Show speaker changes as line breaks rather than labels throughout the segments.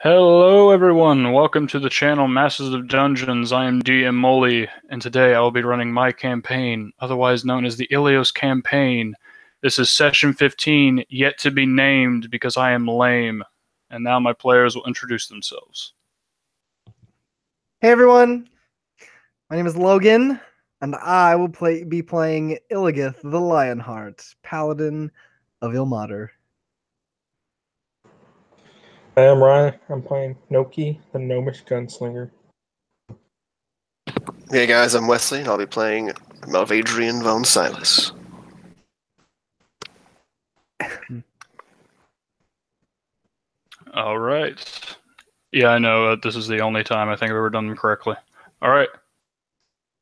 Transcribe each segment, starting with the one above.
Hello everyone, welcome to the channel Masters of Dungeons. I am DM Molly, and today I will be running my campaign, otherwise known as the Illios campaign. This is session 15, yet to be named because I am lame. And now my players will introduce themselves.
Hey everyone, my name is Logan, and I will be playing Illigith the Lionheart, Paladin of Ilmater.
Hi, I'm Ryan. I'm playing Noki, the Gnomish Gunslinger.
Hey guys, I'm Wesley, and I'll be playing Malvadrian von Silas.
Alright. Yeah, I know, this is the only time I think I've ever done them correctly. Alright.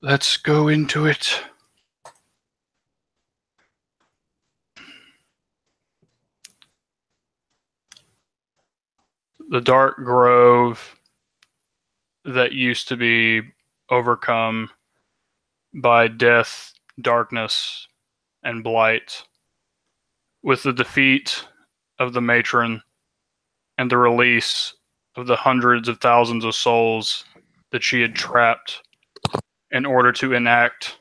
Let's go into it. The dark grove that used to be overcome by death, darkness, and blight, with the defeat of the Matron and the release of the hundreds of thousands of souls that she had trapped in order to enact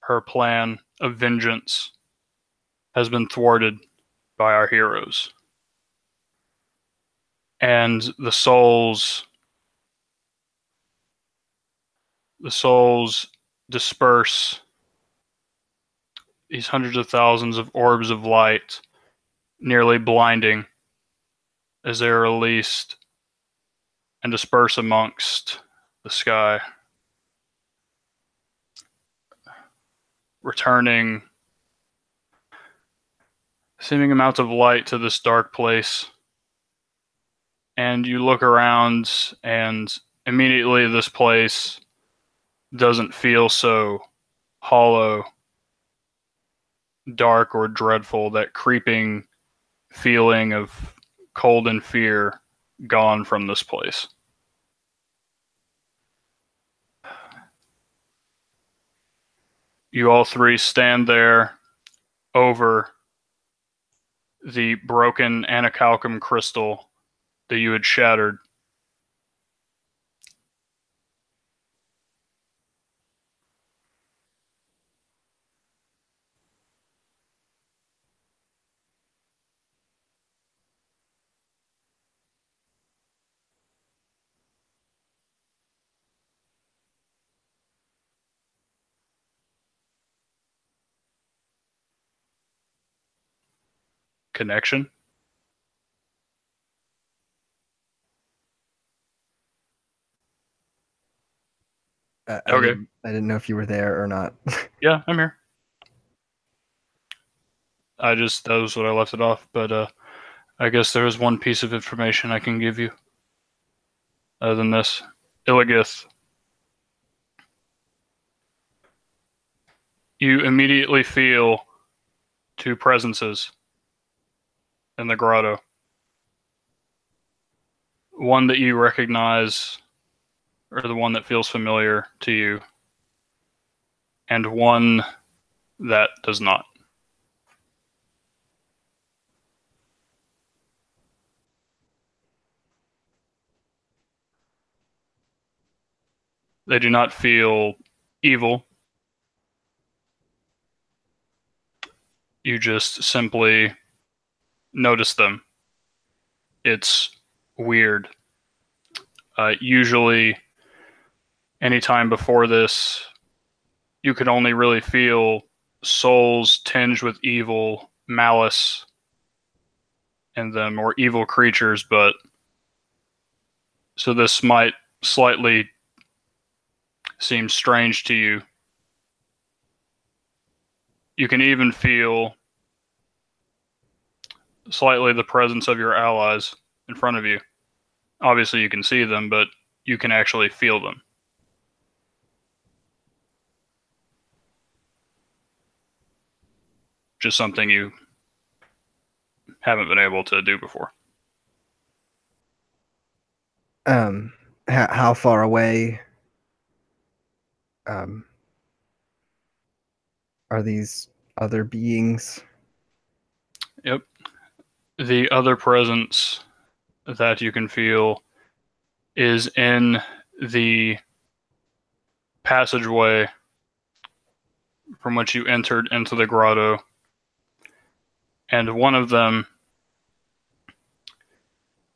her plan of vengeance, has been thwarted by our heroes. And the souls disperse these hundreds of thousands of orbs of light, nearly blinding, as they are released and disperse amongst the sky, returning seeming amounts of light to this dark place. And you look around, and immediately this place doesn't feel so hollow, dark, or dreadful. That creeping feeling of cold and fear gone from this place. You all three stand there over the broken anacalcum crystal that you had shattered. Connection? Okay.
I didn't know if you were there or not.
Yeah, I'm here. That was what I left it off, but I guess there is one piece of information I can give you. Other than this, Illigith. You immediately feel two presences in the grotto. One that you recognize, or the one that feels familiar to you, and one that does not. They do not feel evil. You just simply notice them. It's weird. Usually, anytime before this, you could only really feel souls tinged with evil, malice in them, or evil creatures, but so this might slightly seem strange to you. You can even feel slightly the presence of your allies in front of you. Obviously you can see them, but you can actually feel them. Just something you haven't been able to do before.
How far away are these other beings?
Yep. The other presence that you can feel is in the passageway from which you entered into the grotto, and one of them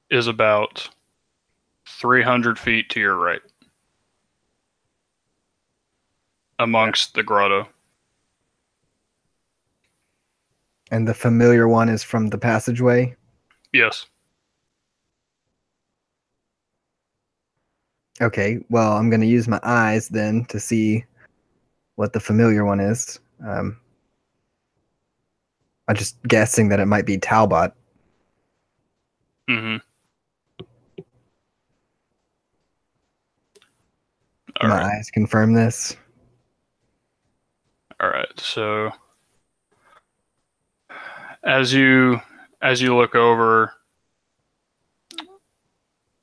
is about 300 feet to your right, amongst the grotto.
And the familiar one is from the passageway?
Yes.
Okay, well, I'm going to use my eyes then to see what the familiar one is. I'm just guessing that it might be Talbot.
Mm-hmm.
Do my eyes confirm this?
All right. So as you look over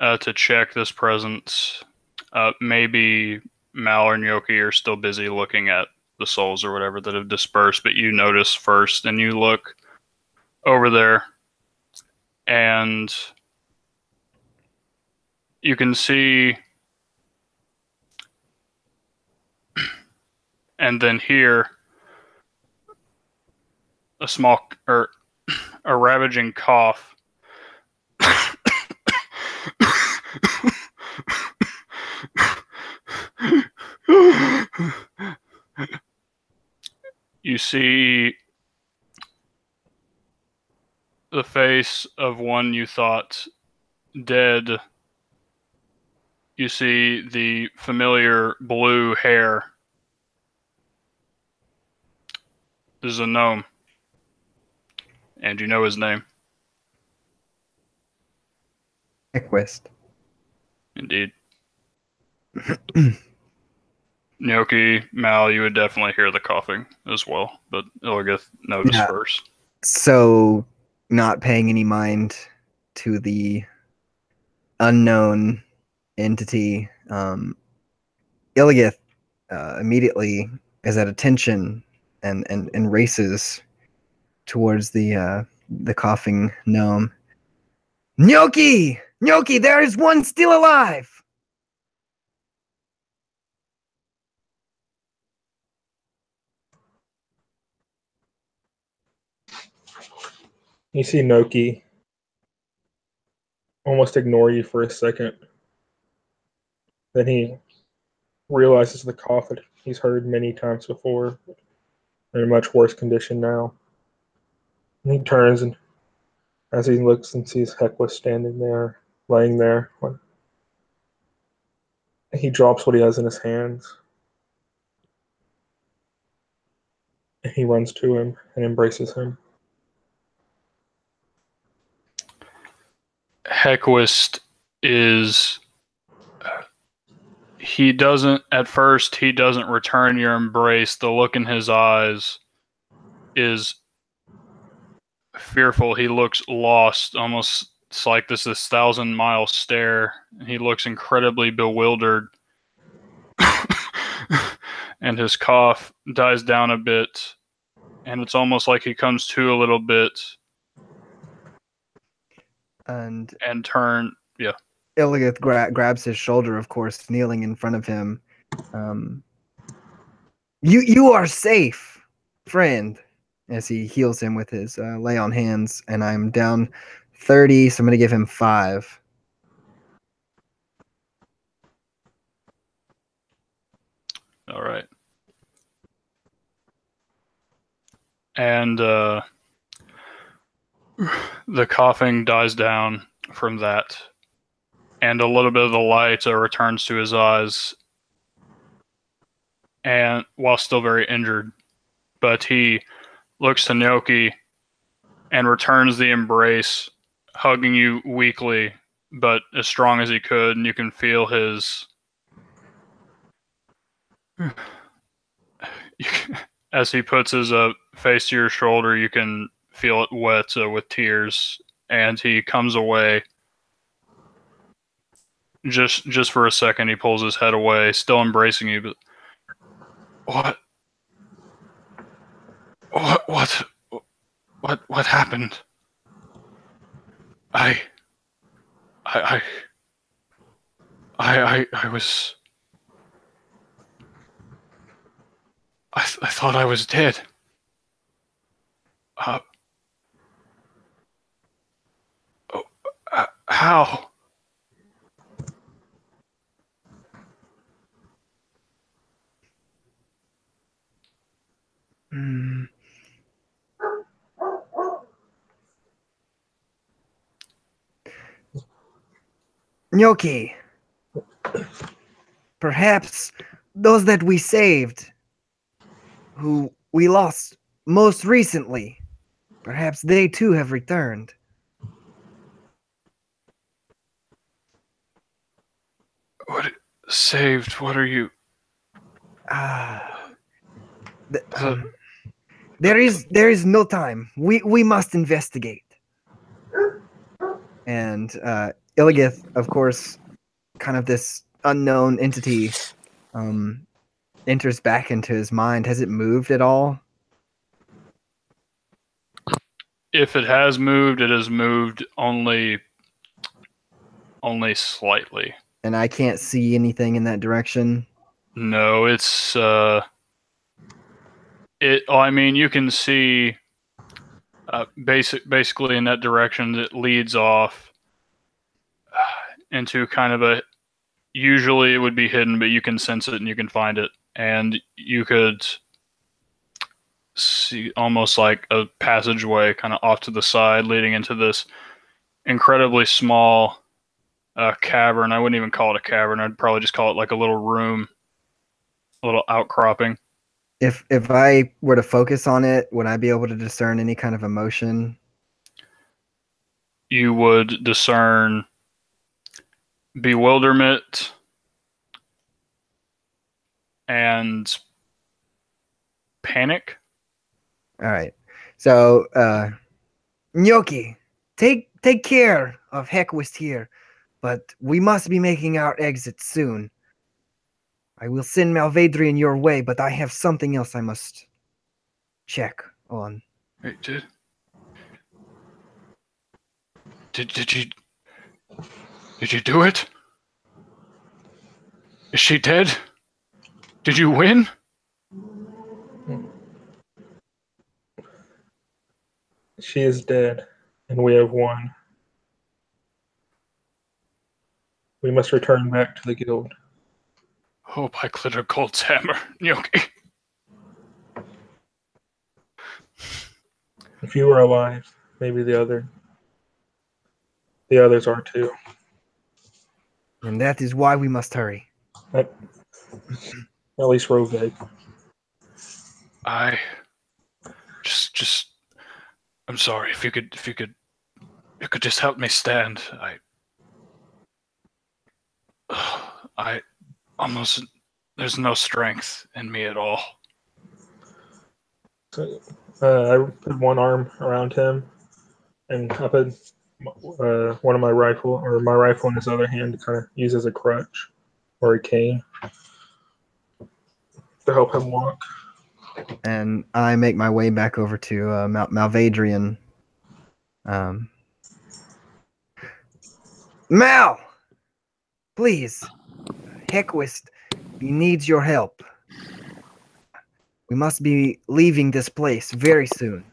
to check this presence, maybe Mal or Nyoki are still busy looking at the souls or whatever that have dispersed, but you notice first, and you look over there, and you can see and then hear a small or a ravaging cough. You see the face of one you thought dead. You see the familiar blue hair. This is a gnome. And you know his name.
Equist.
Indeed. Nyoki, Mal, you would definitely hear the coughing as well, but Illigith noticed first.
So, not paying any mind to the unknown entity, Illigith immediately is at attention and races towards the coughing gnome. Nyoki! Nyoki, there is one still alive!
You see Noki almost ignore you for a second. Then he realizes the cough that he's heard many times before, in a much worse condition now. And he turns, and as he looks and sees Hecla standing there, laying there, he drops what he has in his hands. And he runs to him and embraces him.
Hequist is... he doesn't return your embrace. The look in his eyes is fearful. He looks lost, almost it's like this 1,000-mile stare. He looks incredibly bewildered. And his cough dies down a bit, and it's almost like he comes to a little bit and
Illigith grabs his shoulder, of course, kneeling in front of him. You are safe, friend, as he heals him with his lay on hands, and I'm down 30, so I'm going to give him 5.
All right. And the coughing dies down from that, and a little bit of the light returns to his eyes, and while still very injured, but he looks to Nyoki and returns the embrace, hugging you weakly, but as strong as he could, and you can feel his... as he puts his face to your shoulder, you can feel it wet with tears, and he comes away. Just for a second, he pulls his head away, still embracing you, but what happened? I was. I thought I was dead. Uh, oh, how?
Hmm. Gnocchi, perhaps those that we saved, who we lost most recently, perhaps they too have returned.
What saved? What are you?
Ah,
Uh,
there is no time. We must investigate. And Illigith, of course, kind of this unknown entity, enters back into his mind. Has it moved at all?
if it has moved, it has moved only slightly.
And I can't see anything in that direction.
No, it's it. I mean, you can see basically in that direction. It leads off into kind of a. Usually, it would be hidden, but you can sense it and you can find it, and you could see almost like a passageway kind of off to the side, leading into this incredibly small cavern. I wouldn't even call it a cavern. I'd probably just call it like a little room, a little outcropping.
If I were to focus on it, would I be able to discern any kind of emotion?
You would discern bewilderment and panic.
All right. So, Gnocchi, take care of Heckwist here, but we must be making our exit soon. I will send Malvadrian your way, but I have something else I must check on.
Wait, did you do it? Is she dead? Did you win?
She is dead, and we have won. We must return back to the guild.
Hope I glitter Cold's hammer, Gnocchi.
If you were alive, maybe the others are too.
And that is why we must hurry.
At least Roveg.
I just I'm sorry. If you could just help me stand. I almost there's no strength in me at all.
So, I put one arm around him, and I put one of my rifle in his other hand to kind of use as a crutch or a cane to help him walk.
And I make my way back over to Malvadrian. Mal! Please. Heckwist, he needs your help. We must be leaving this place very soon.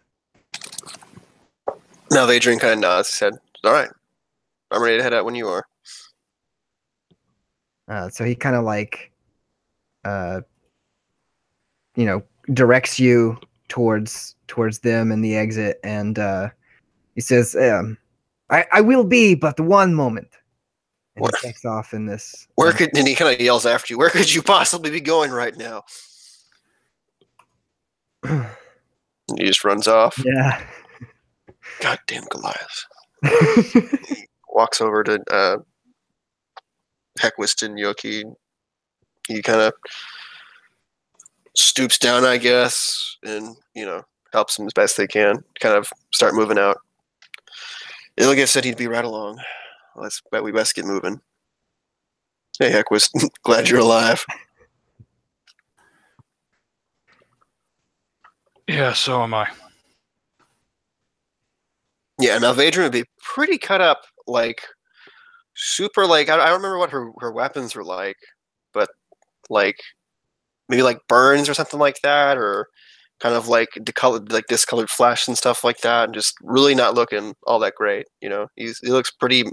Now Adrian kind of nods. He said, "All right, I'm ready to head out when you are."
So he kind of like, directs you towards them in the exit, and he says, "I will be, but one moment." And he takes off in this.
And he kind of yells after you, "Where could you possibly be going right now?" And he just runs off.
Yeah.
Goddamn Goliath. He walks over to Heckwist and Yoki. He kind of stoops down, I guess, and, helps them as best they can. Kind of start moving out. Illios said he'd be right along. We best get moving. Hey, Heckwist. Glad you're alive.
Yeah, so am I.
Yeah, now Vadrian would be pretty cut up, like, super like I don't remember what her weapons were like, but like maybe like burns or something like that, or kind of like discolored flesh and stuff like that, and just really not looking all that great. He looks pretty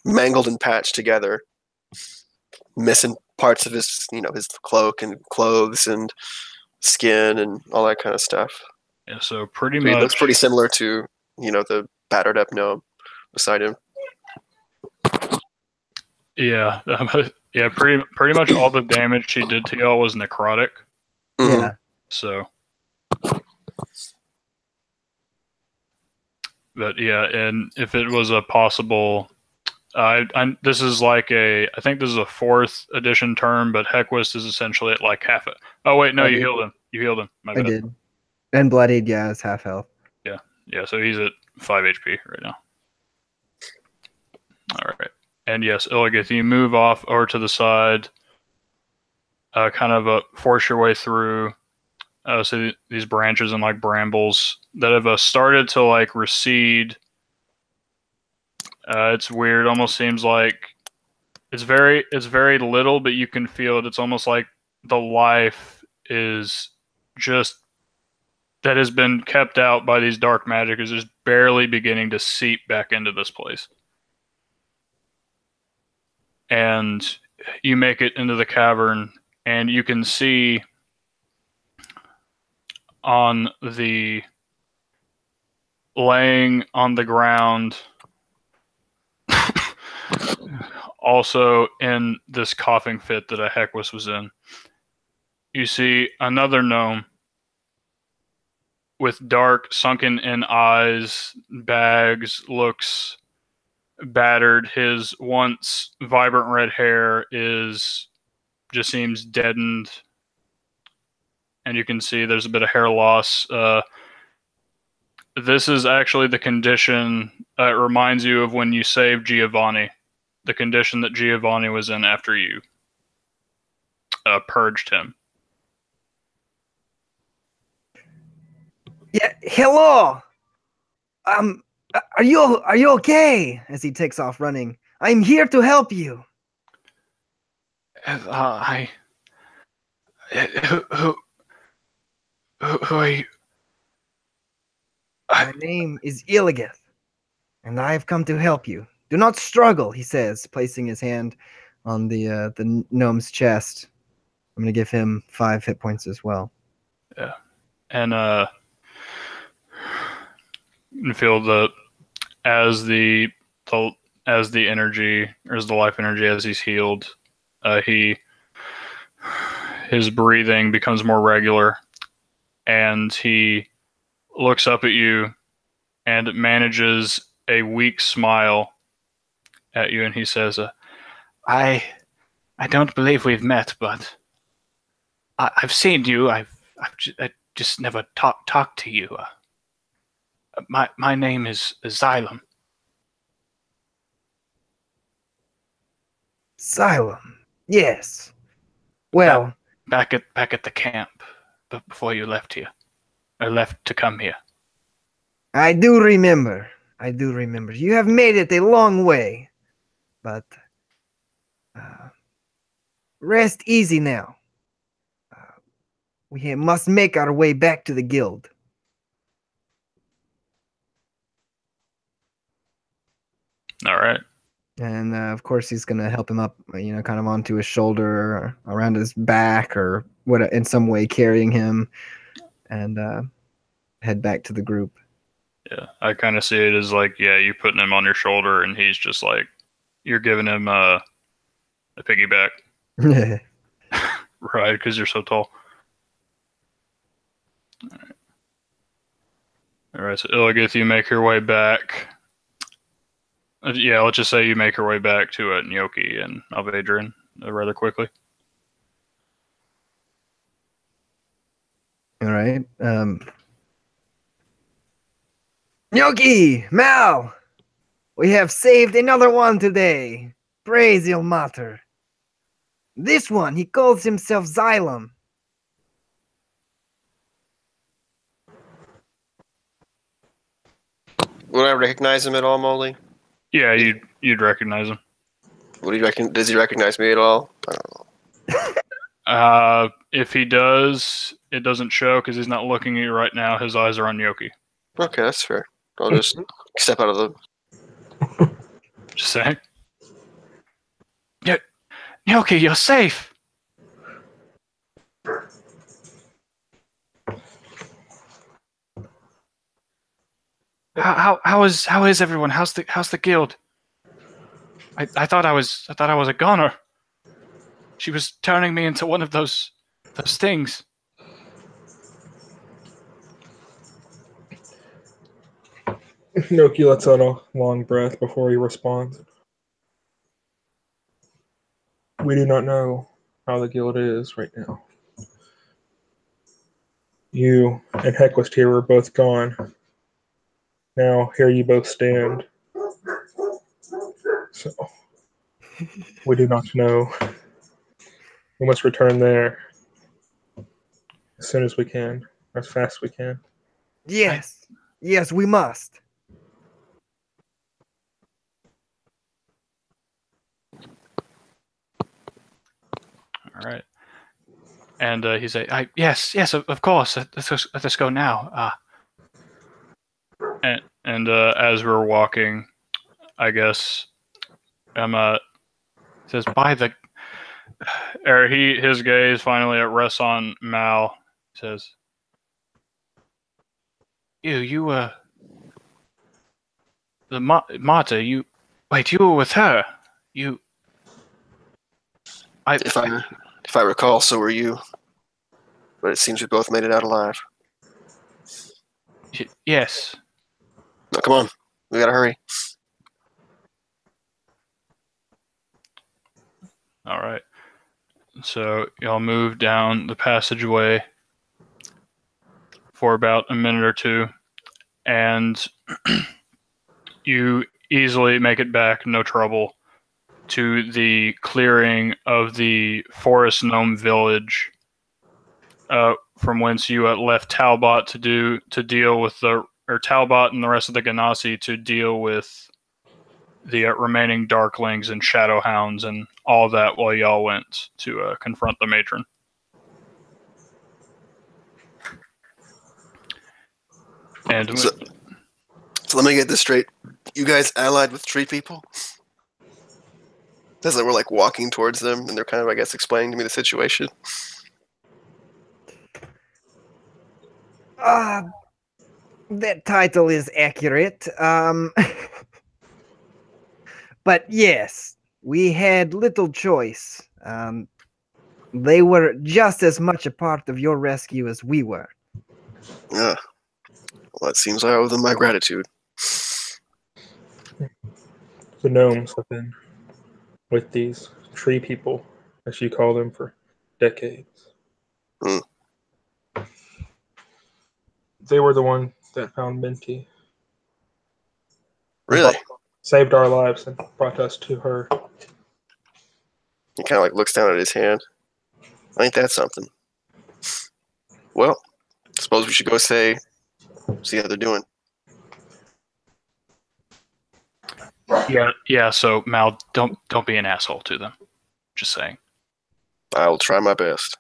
mangled and patched together, missing parts of his cloak and clothes and skin and all that kind of stuff.
Yeah, so pretty
So he
much
looks pretty similar to the battered up gnome beside him.
yeah, yeah, pretty much all the damage she did to y'all was necrotic.
Mhm.
Yeah.
So, but yeah, and if it was a possible, this is like I think this is a 4th edition term, but Heckwist is essentially at like half it. Oh wait, no, you healed him. You healed him. My
I
bad.
did. And bloodied, yeah, it's half health.
Yeah, so he's at 5 HP right now. All right, and yes, Illigith, you move off over to the side, kind of force your way through. So these branches and like brambles that have started to like recede. It's weird. Almost seems like it's very little, but you can feel it. It's almost like the life is just that has been kept out by these dark magic is just barely beginning to seep back into this place. And you make it into the cavern, and you can see on the laying on the ground, also in this coughing fit that a Heckwist was in, you see another gnome with dark, sunken-in eyes, bags, looks battered. His once vibrant red hair just seems deadened, and you can see there's a bit of hair loss. This is actually the condition. It reminds you of when you saved Giovanni, the condition that Giovanni was in after you purged him.
Yeah, hello. Are you okay? As he takes off running. I'm here to help you.
Who are you?
My name is Illigith, and I have come to help you. Do not struggle, he says, placing his hand on the gnome's chest. I'm going to give him 5 hit points as well.
Yeah, and you feel as the energy, or as the life energy, as he's healed, his breathing becomes more regular, and he looks up at you and manages a weak smile at you, and he says, I don't believe we've met, but I've seen you. I just never talked to you. My name is Xylem.
Xylem. Yes. Well,
back at the camp, before you left here, or left to come here.
I do remember. You have made it a long way, but rest easy now. We must make our way back to the guild.
All right.
And of course, he's gonna help him up, kind of onto his shoulder, or around his back, or what, in some way carrying him, and head back to the group.
Yeah, I kind of see it as like, yeah, you putting him on your shoulder, and he's just like, you're giving him a piggyback, right? Because you're so tall. All right, so Illigith, you make your way back. Yeah, let's just say you make your way back to Gnocchi and Alvadrin rather quickly.
All right. Gnocchi, Mal, we have saved another one today. Praise Ilmater. This one, he calls himself Xylem.
Would I recognize him at all, Molly?
Yeah, you'd recognize him.
What do you reckon? Does he recognize me at all? I don't know.
If he does, it doesn't show because he's not looking at you right now. His eyes are on Yoki.
Okay, that's fair. I'll just step out of the.
Just saying. Yoki, you're safe. How is everyone? How's the guild? I thought I was a goner. She was turning me into one of those things.
Noki lets out a long breath before he responds. We do not know how the guild is right now. You and Hequist were both gone. Now here you both stand. So we do not know. We must return there as soon as we can, as fast as we can.
Yes, yes, we must.
All right. And he say, "Yes, of course. Let's go now." And as we're walking, I guess Emma says, "By the," or his gaze finally rests on Mal. Says, "You the Marta. You were with her. You."
If I recall, so were you. But it seems we both made it out alive.
Yes.
No, come on. We gotta hurry.
All right. So y'all move down the passageway for about a minute or two, and you easily make it back, no trouble, to the clearing of the Forest Gnome village, from whence you left Talbot to deal with Talbot and the rest of the Ganassi to deal with the remaining Darklings and Shadowhounds and all that while y'all went to confront the Matron. And
so let me get this straight. You guys allied with tree people? As we're like walking towards them, and they're kind of, I guess, explaining to me the situation.
That title is accurate. But yes, we had little choice. They were just as much a part of your rescue as we were.
Yeah. Well, it seems I owe them my gratitude.
The gnomes have been with these tree people, as you call them, for decades.
Hmm.
They were the one that found Minty.
Really?
Saved our lives and brought us to her.
He kind of like looks down at his hand. Ain't that something? Well, suppose we should go see how they're doing.
yeah. So Mal, don't be an asshole to them. Just saying.
I will try my best.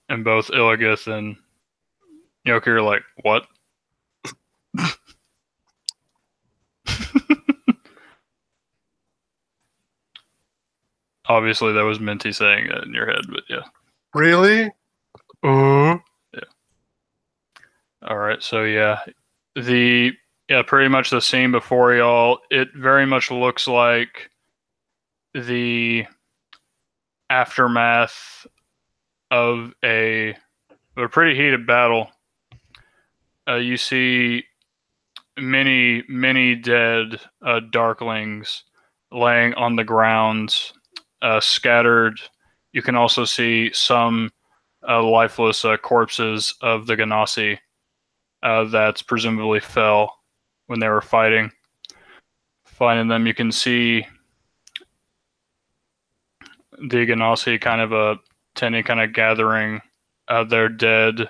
And both Illios and Yoki are like, what? Obviously, that was Minty saying that in your head, but yeah.
Really?
Yeah. All right. So yeah, pretty much the scene before y'all. It very much looks like the aftermath of a pretty heated battle. You see many dead Darklings laying on the ground, scattered. You can also see some lifeless corpses of the Ganassi that presumably fell when they were fighting. Finding them, you can see the Ganassi kind of gathering their dead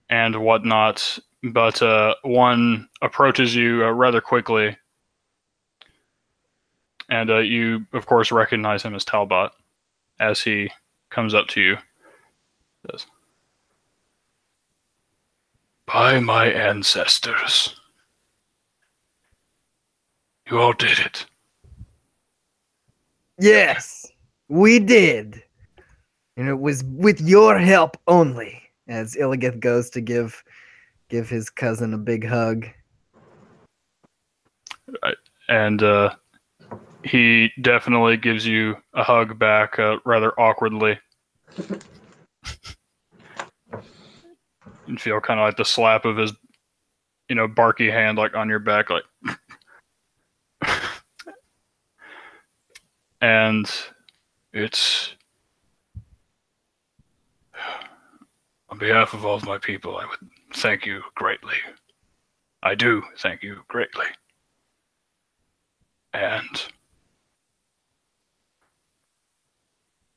and whatnot. But one approaches you rather quickly And you, of course, recognize him as Talbot as he comes up to you. He says, "By my ancestors, you all did it."
Yes, we did. And it was with your help only. As Illios goes to give his cousin a big hug.
And he definitely gives you a hug back rather awkwardly. And feel kind of like the slap of his, barky hand like on your back, like. And it's on behalf of all of my people, I would thank you greatly. I do thank you greatly. And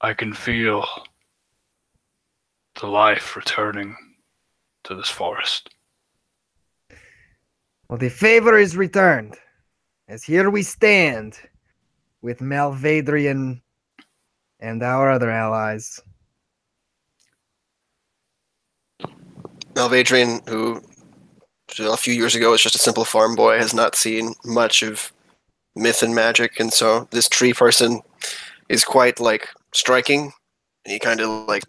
I can feel the life returning to this forest.
Well, the favor is returned, as here we stand with Malvadrian and our other allies.
Malvadrian, who a few years ago was just a simple farm boy, has not seen much of myth and magic, and so this tree person is quite like striking. And he kind of like,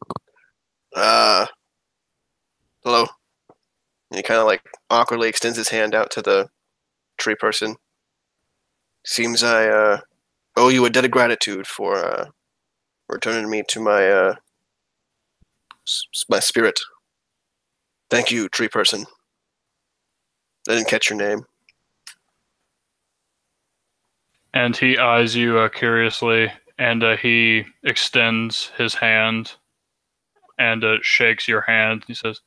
hello. And he kind of like awkwardly extends his hand out to the tree person. Seems I owe you a debt of gratitude for returning me to my my spirit. Thank you, tree person. I didn't catch your name.
And he eyes you curiously, and he extends his hand and shakes your hand. He says,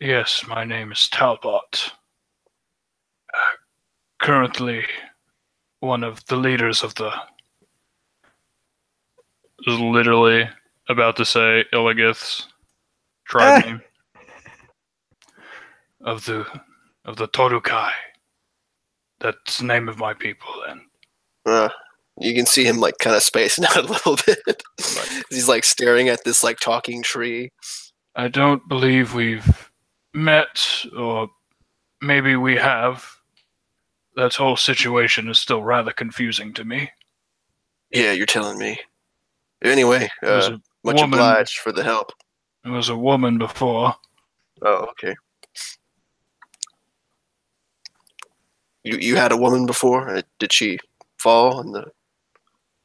Yes, my name is Talbot. Currently one of the leaders of the... Is literally about to say Illigoth's tribe name. Of the Torukai. That's the name of my people, and
you can see him like kind of spacing out a little bit. He's like staring at this like talking tree.
I don't believe we've met, or maybe we have. That whole situation is still rather confusing to me.
Yeah, you're telling me. Anyway, much obliged for the help.
It was a woman before.
Oh, okay. You had a woman before? Did she fall?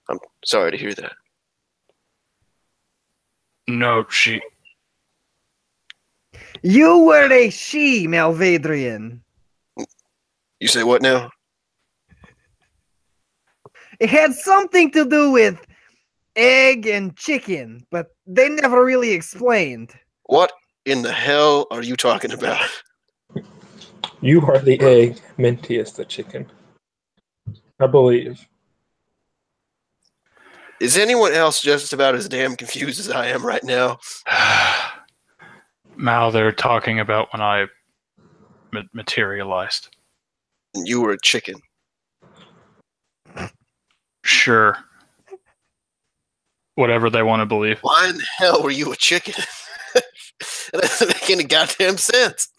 I'm sorry to hear that.
No, she...
You were a she, Malvadrian.
You say what now?
It had something to do with egg and chicken, but they never really explained.
What in the hell are you talking about?
You are the egg, Minty is the chicken. I believe.
Is anyone else just about as damn confused as I am right now?
Mal, they're talking about when I materialized.
And you were a chicken.
Sure. Whatever they want to believe.
Why in the hell were you a chicken? That doesn't make any goddamn sense.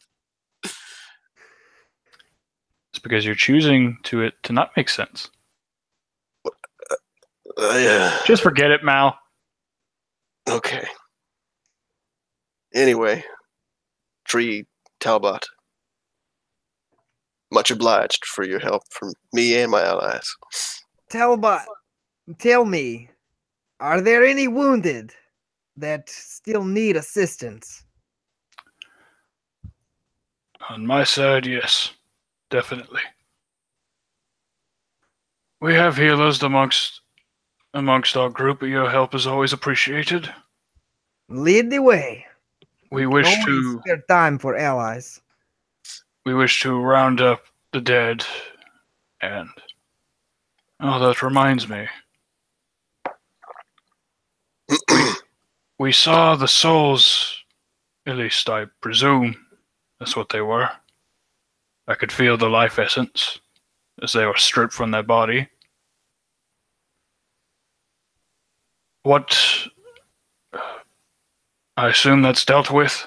It's because you're choosing to not make sense.
Yeah.
Just forget it, Mal.
Okay. Anyway, Tree Talbot. Much obliged for your help from me and my allies.
Talbot, tell me, are there any wounded that still need assistance?
On my side, yes. Definitely. We have healers amongst our group, but your help is always appreciated.
Lead the way.
We wish
Always
to
spare time for allies.
We wish to round up the dead, and that reminds me. We saw the souls, at least I presume that's what they were. I could feel the life essence as they were stripped from their body. What? I assume that's dealt with?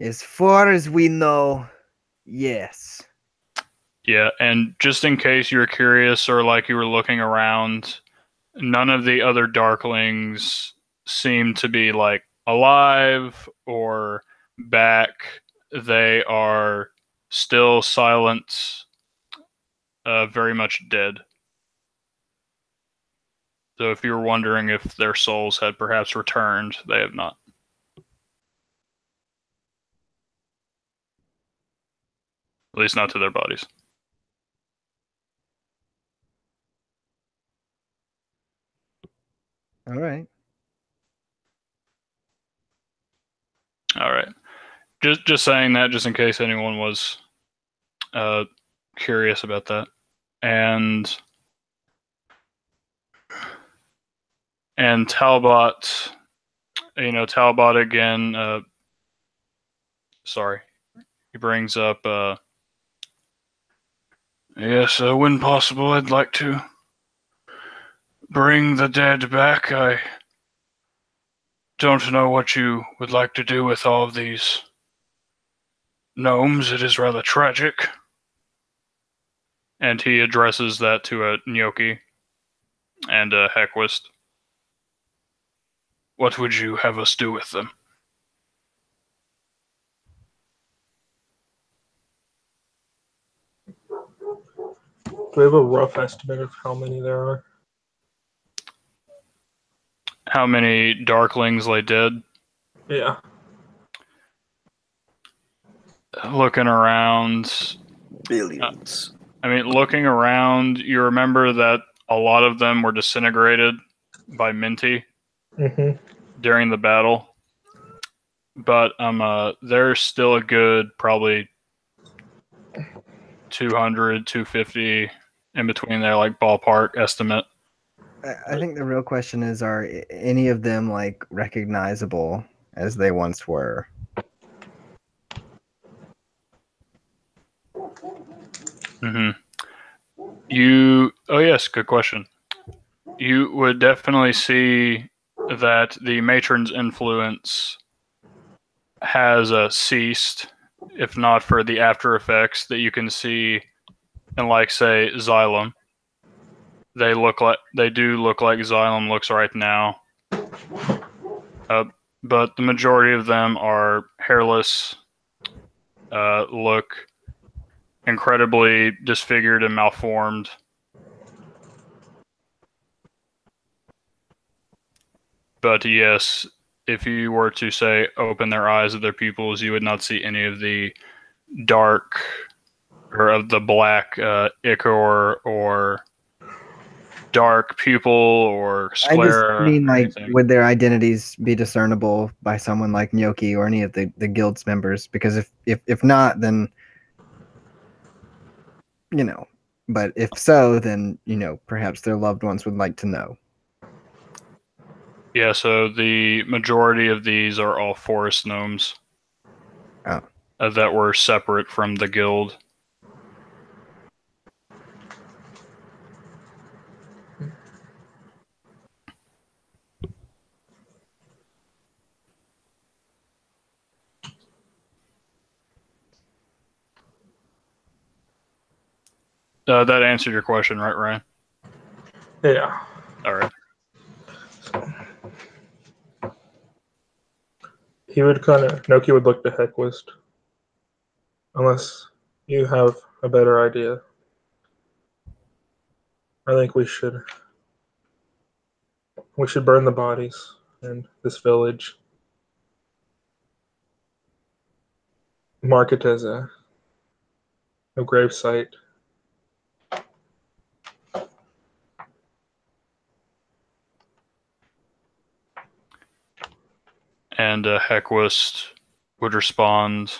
As far as we know, yes.
Yeah, and just in case you were curious or like you were looking around, none of the other Darklings seem to be like alive or back. They are still silent, very much dead. So if you were wondering if their souls had perhaps returned, they have not. At least not to their bodies.
All right.
All right. Just saying that, just in case anyone was curious about that, and Talbot, Talbot again. Sorry, he brings up. Yes, when possible, I'd like to bring the dead back. I don't know what you would like to do with all of these gnomes. It is rather tragic. And he addresses that to a Gnocchi and a Hequist. What would you have us do with them?
Do we have a rough estimate of how many there are?
How many Darklings lay dead?
Yeah.
Looking around.
Billions.
Looking around, you remember that a lot of them were disintegrated by Minty during the battle. But there's still a good probably 200, 250 in between there, like ballpark estimate.
I think the real question is, are any of them like recognizable as they once were?
Oh yes, good question. You would definitely see that the Matron's influence has ceased, if not for the after effects that you can see in, like, say, Xylem. They do look like Xylem looks right now. But the majority of them are hairless, look incredibly disfigured and malformed. But yes, if you were to, say, open their eyes of their pupils, you would not see any of the dark or of the black ichor or dark pupil or sclera.
I just mean, like,
anything.
would their identities be discernible by someone like Gnocchi or any of the guild's members? Because if not, then, but if so, then, perhaps their loved ones would like to know.
Yeah, so the majority of these are all forest gnomes.
Oh.
That were separate from the guild. That answered your question, right, Ryan?
Yeah.
All right.
Noki would look to Hequist. Unless you have a better idea. I think we should burn the bodies in this village. Mark it as a grave site.
And Hequist would respond,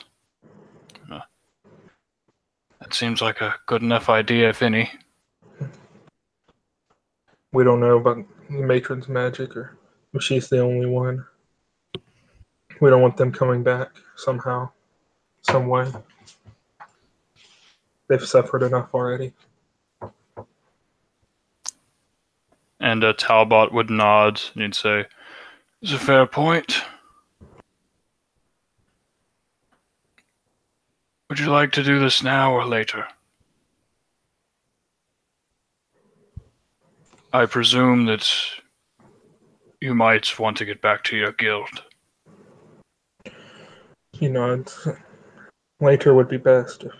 that seems like a good enough idea, if any.
We don't know about the matron's magic, or if she's the only one. We don't want them coming back somehow, some way. They've suffered enough already.
And Talbot would nod and he'd say, "It's a fair point. Would you like to do this now or later? I presume that you might want to get back to your guild."
You know, later would be best. If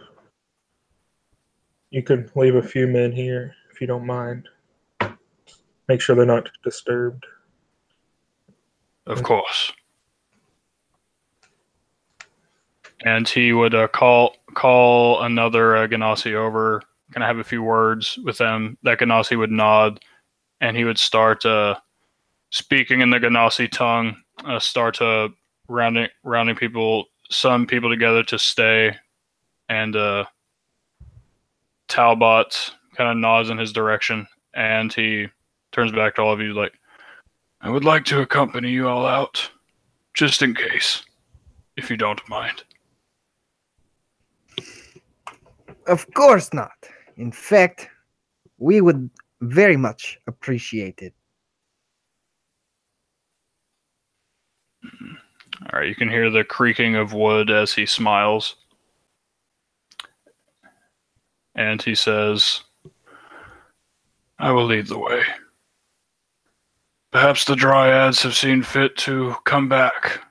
you could leave a few men here, if you don't mind. Make sure they're not disturbed.
Of course. And he would call another Ganassi over, kind of have a few words with them. That Ganassi would nod, and he would start speaking in the Ganassi tongue, start rounding some people together to stay, and Talbot kind of nods in his direction, and he turns back to all of you like, "I would like to accompany you all out, just in case, if you don't mind."
Of course not. In fact, we would very much appreciate it.
All right, you can hear the creaking of wood as he smiles. And he says, "I will lead the way. Perhaps the Dryads have seen fit to come back,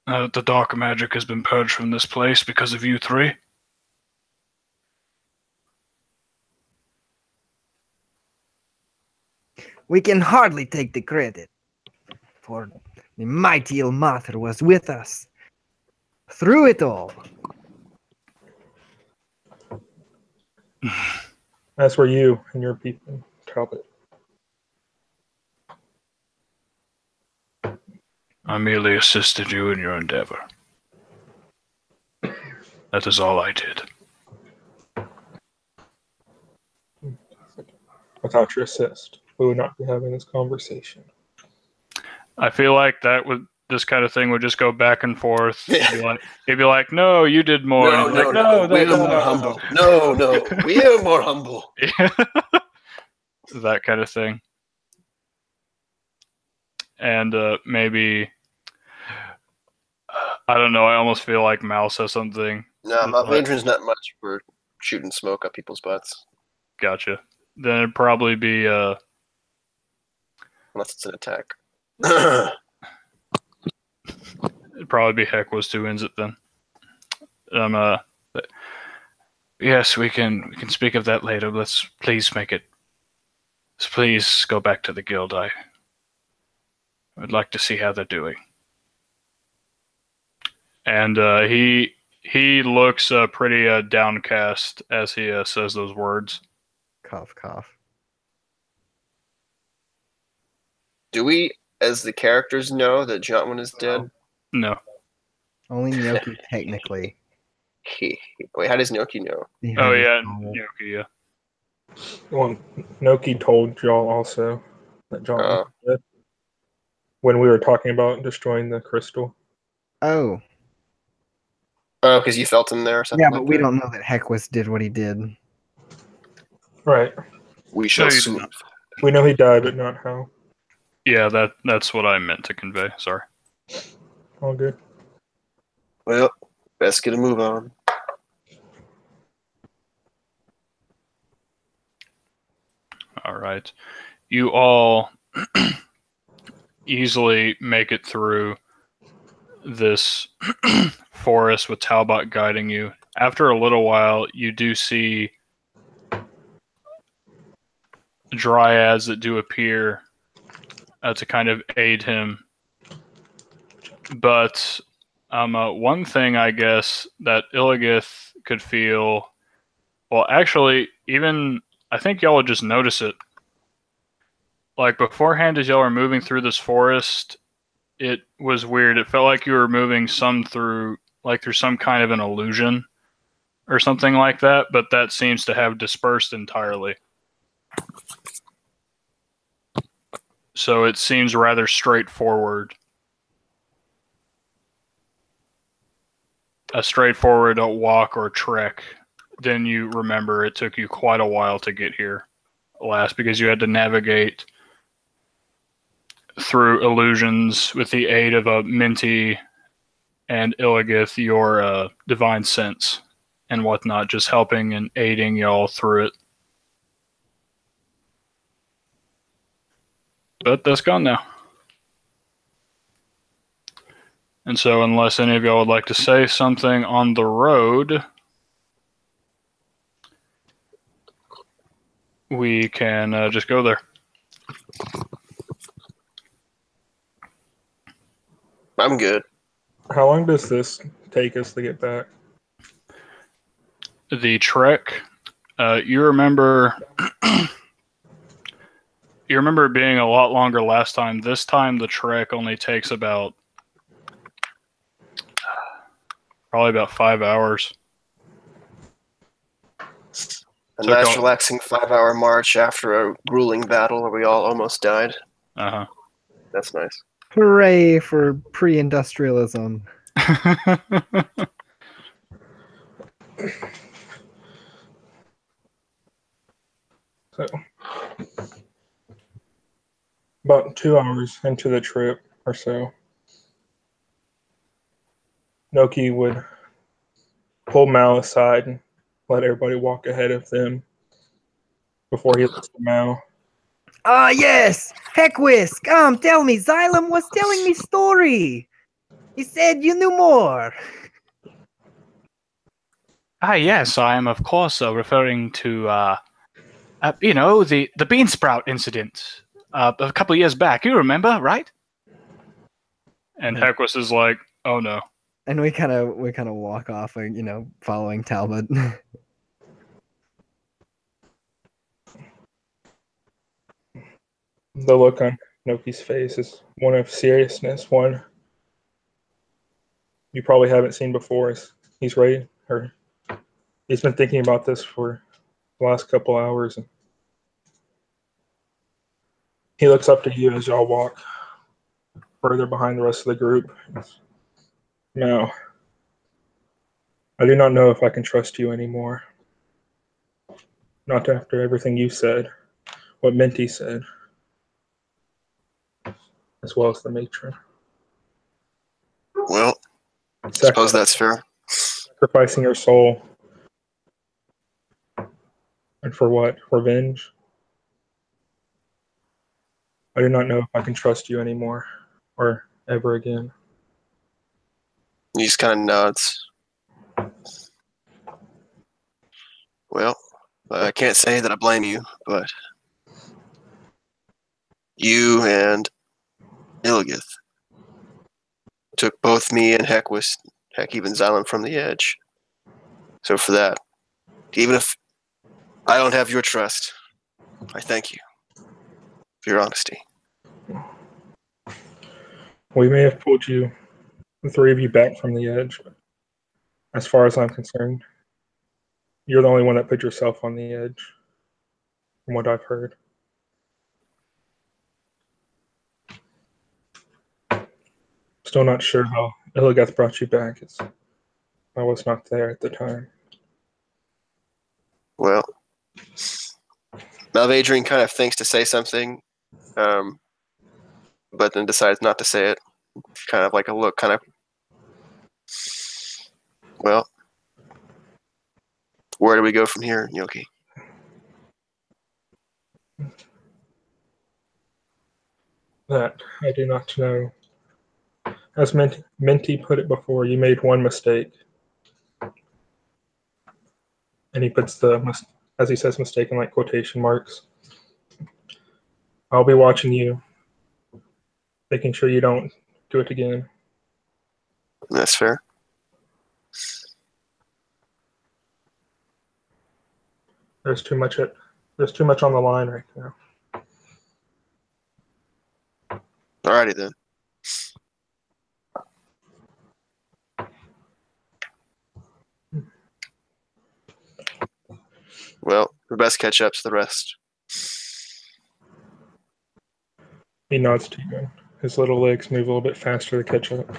now that the dark magic has been purged from this place because of you three."
We can hardly take the credit, for the mighty Ilmater was with us through it all.
As for you and your people, Talbot.
I merely assisted you in your endeavor. That is all I did.
Without your assist, we would not be having this conversation.
I feel like this kind of thing would just go back and forth.
Yeah.
He'd be like, "No, you did more."
No,
And he'd be
no,
like,
no. We are more humble. No, we are more humble.
That kind of thing. And maybe, I don't know, I almost feel like Mouse has something.
No, my Matron's not much for shooting smoke up people's butts.
Gotcha. Then it'd probably be
Unless it's an attack.
it'd probably be Heckwas who wins it then. But yes, we can speak of that later. Let's please please go back to the guild. I would like to see how they're doing. And he looks pretty downcast as he says those words.
Cough, cough.
Do we, as the characters, know that Jotwin is dead?
No.
Only Gnocchi, technically.
Wait, how does Gnocchi know?
Oh yeah, Yoki, yeah.
Well, Noki told y'all also that John was
Oh.
dead when we were talking about destroying the crystal.
Oh.
Oh, because you felt him there or something.
Yeah,
like
but we
that?
don't know that Heckwas did what he did.
Right.
We shall
No, you
soon.
don't.
We know he died, but not how.
Yeah, that's what I meant to convey. Sorry.
All good.
Well, best get a move on.
All right. You all easily make it through this forest with Talbot guiding you. After a little while, you do see dryads that do appear to kind of aid him. But one thing, I guess, that Illigith could feel, well, actually, even I think y'all would just notice it. Like beforehand, as y'all were moving through this forest, it was weird. It felt like you were moving through some kind of an illusion or something like that, but that seems to have dispersed entirely. So it seems rather straightforward. A straightforward walk or trek then you remember it took you quite a while to get here last because you had to navigate through illusions with the aid of a Minty and Illigith, your divine sense and whatnot, just helping and aiding y'all through it. But that's gone now. And so unless any of y'all would like to say something on the road, we can just go there.
I'm good.
How long does this take us to get back?
The trek, you remember you remember it being a lot longer last time. This time the trek only takes probably about 5 hours.
A nice, relaxing 5-hour march after a grueling battle where we all almost died.
Uh-huh.
That's nice.
Hooray for pre-industrialism.
So, about 2 hours into the trip or so, Noki would pull Mal aside and let everybody walk ahead of them before he lets Mal.
Ah, yes! Heckwisk! Tell me, Xylem was telling me story! He said you knew more!
Yes, I am, of course, referring to, the bean sprout incident a couple of years back. You remember, right? And Hequus is like, oh no.
And we kind of walk off, following Talbot.
The look on Noki's face is one of seriousness, one you probably haven't seen before. He's ready, or he's been thinking about this for the last couple hours. And he looks up to you as y'all walk further behind the rest of the group. Now, I do not know if I can trust you anymore. Not after everything you said, what Minty said, as well as the matron.
Well, I suppose that's fair.
Sacrificing your soul. And for what? Revenge? I do not know if I can trust you anymore, or ever again.
He just kind of nods. Well, I can't say that I blame you, but you and Illigith took both me and Hequist, heck, even Xylem from the edge. So for that, even if I don't have your trust, I thank you for your honesty.
We may have pulled you, the three of you, back from the edge, but as far as I'm concerned, you're the only one that put yourself on the edge, from what I've heard. Still not sure how Illigith brought you back. I was not there at the time.
Well, now Adrian kind of thinks to say something, but then decides not to say it. Kind of like a look, kind of. Well, where do we go from here, Yoki?
That I do not know. As Minty put it before, you made one mistake. And he puts as he says, mistake in like quotation marks. I'll be watching you, making sure you don't do it again.
That's fair.
There's too much on the line right now.
Alrighty then. Well, we best catch up to the rest.
He nods to you. His little legs move a little bit faster to catch up.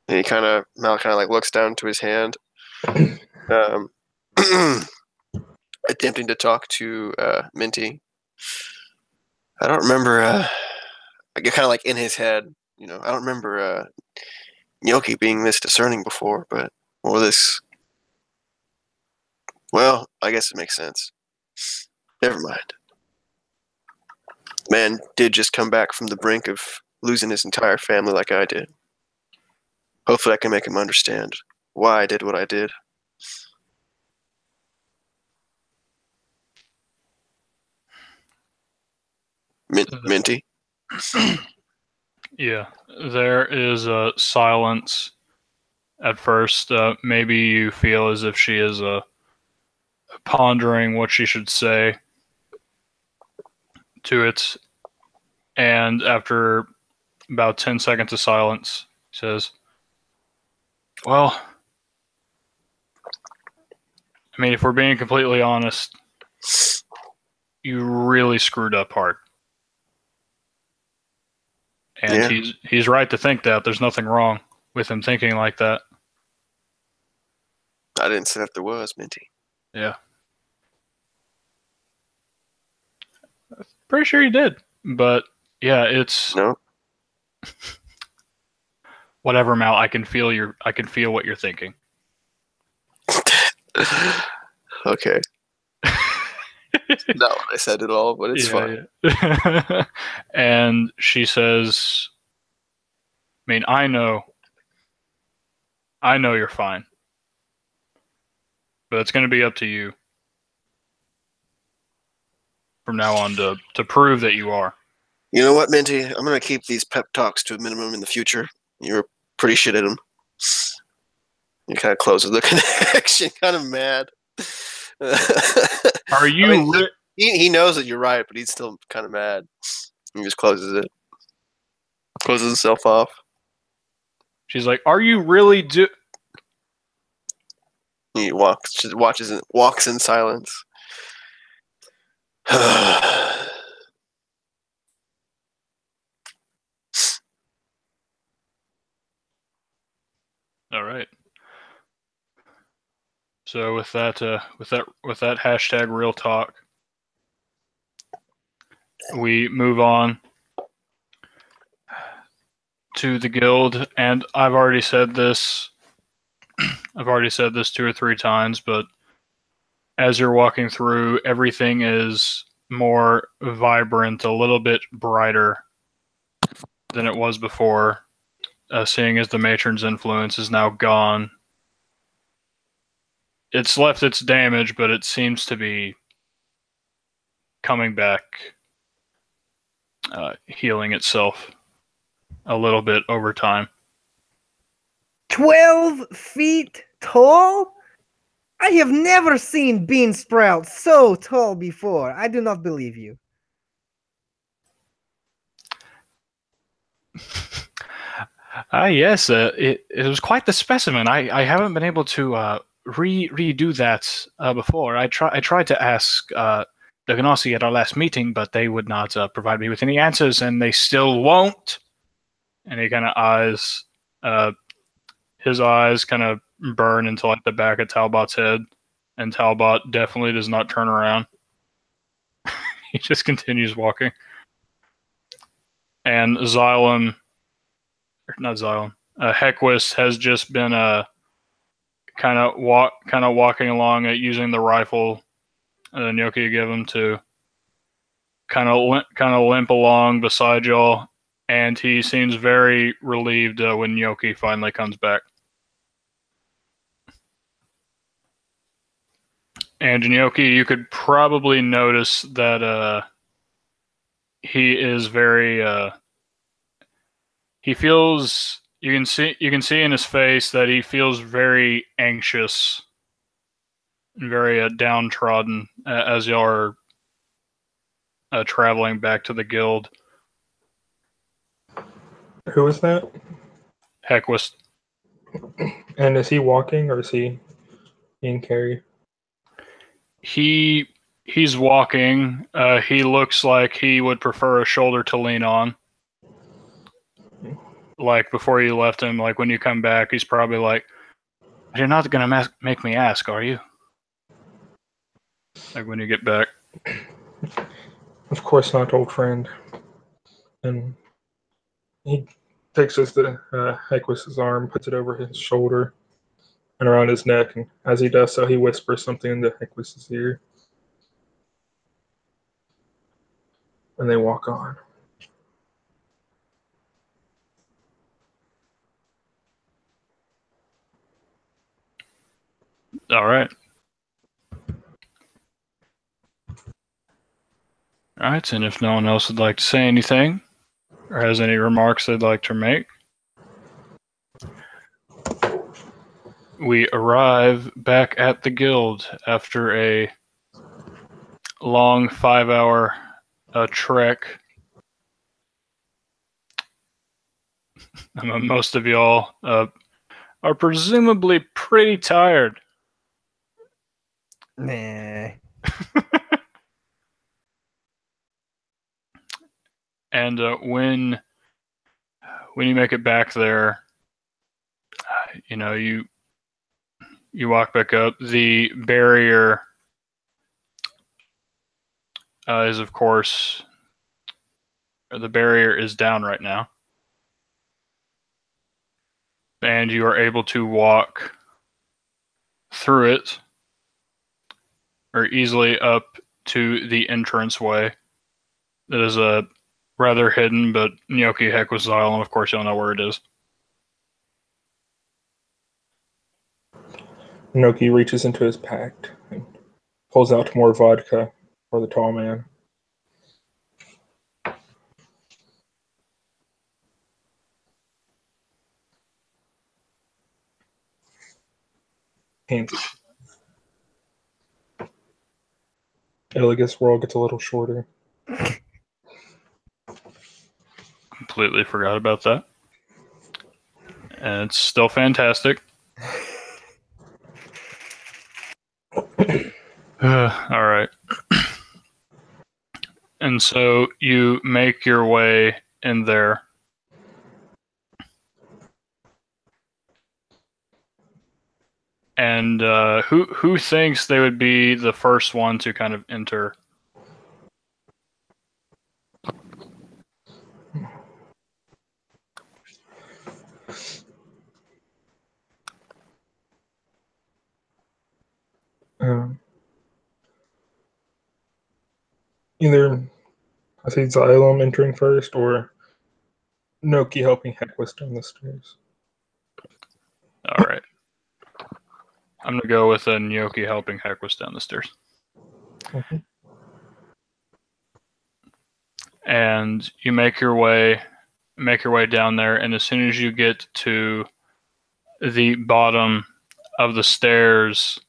And Mal kind of like looks down to his hand, attempting to talk to Minty. I don't remember. I get kind of like in his head, I don't remember Gnocchi being this discerning before, or this. Well, I guess it makes sense. Never mind. Man did just come back from the brink of losing his entire family like I did. Hopefully I can make him understand why I did what I did. Minty?
Yeah, there is a silence at first. Maybe you feel as if she is pondering what she should say to it. And after about 10 seconds of silence, she says, well, I mean, if we're being completely honest, you really screwed up hard. And
Yeah.
he's right to think that. There's nothing wrong with him thinking like that.
I didn't say that there was, Minty.
Yeah. Pretty sure you did. But yeah, it's
No.
Whatever, Mal. I can feel what you're thinking.
Okay. Not what I said at all, but it's fine.
Yeah. And she says, I mean, I know you're fine. But it's going to be up to you from now on to prove that you are.
You know what, Minty? I'm going to keep these pep talks to a minimum in the future. You're pretty shit at them. You kind of closes the connection, kind of mad.
Are you...
I mean, he knows that you're right, but he's still kind of mad. He just closes it. Closes himself off.
She's like, are you really
He walks in silence.
All right. So with that hashtag real talk, we move on to the guild, and I've already said this 2 or 3 times, but as you're walking through, everything is more vibrant, a little bit brighter than it was before, seeing as the matron's influence is now gone. It's left its damage, but it seems to be coming back, healing itself a little bit over time.
12 feet tall? I have never seen bean sprouts so tall before. I do not believe you.
Yes, it was quite the specimen. I haven't been able to redo that before. I tried to ask the Ganassi at our last meeting, but they would not provide me with any answers, and they still won't. And he kind of his eyes kind of burn into like the back of Talbot's head, and Talbot definitely does not turn around. He just continues walking. And Hequist has just been kind of walking along, using the rifle that Gnocchi gave him to kind of limp along beside y'all, and he seems very relieved when Gnocchi finally comes back. And Gnocchi, you could probably notice that he is very he feels, you can see in his face that he feels very anxious and very downtrodden as y'all are traveling back to the guild.
Who is that?
Hequist.
And is he walking or is he being carried?
He's walking. He looks like he would prefer a shoulder to lean on. like before you left him, like when you come back, he's probably like, "You're not gonna make me ask, are you?" Like when you get back.
Of course not, old friend. And he takes the Hequis's arm, puts it over his shoulder and around his neck, and as he does so, he whispers something into Hequis's ear. And they walk on.
All right. All right, and if no one else would like to say anything or has any remarks they'd like to make, we arrive back at the guild after a long 5-hour trek. Most of y'all are presumably pretty tired.
Nah.
And when you make it back there, you walk back up. The barrier is, of course, the barrier is down right now. And you are able to walk through it or easily up to the entranceway that is rather hidden, but Gnocchi, Hequis, Xylem, of course, you'll know where it is.
Gnocchi reaches into his pack and pulls out more vodka for the tall man. Hands it. Illios' world gets a little shorter.
Completely forgot about that. And it's still fantastic. All right. And so you make your way in there. And who thinks they would be the first one to kind of enter?
Either I see Xylem entering first or Gnocchi helping Hequis down the stairs.
All right. I'm going to go with Gnocchi helping Hequis down the stairs.
Okay.
And you make your way down there, and as soon as you get to the bottom of the stairs,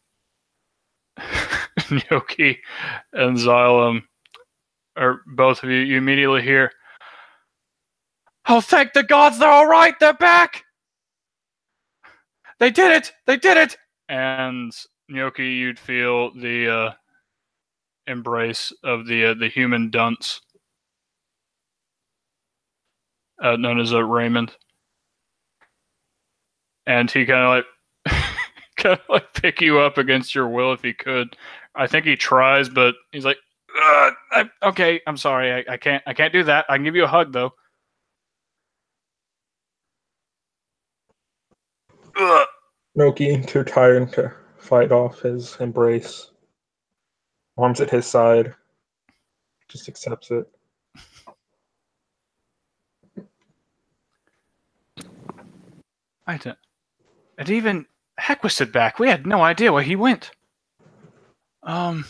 Gnocchi and Xylem, or both of you, you immediately hear, "Oh, thank the gods, they're all right, they're back! They did it! They did it!" And Gnocchi, you'd feel the embrace of the human dunce known as Raymond. And he kind of like pick you up against your will if he could. I think he tries, but he's like, "Okay, I'm sorry, I can't do that. I can give you a hug though."
Gnocchi, too tired to fight off his embrace, arms at his side, just accepts it.
And even Hequis is back. We had no idea where he went. I'm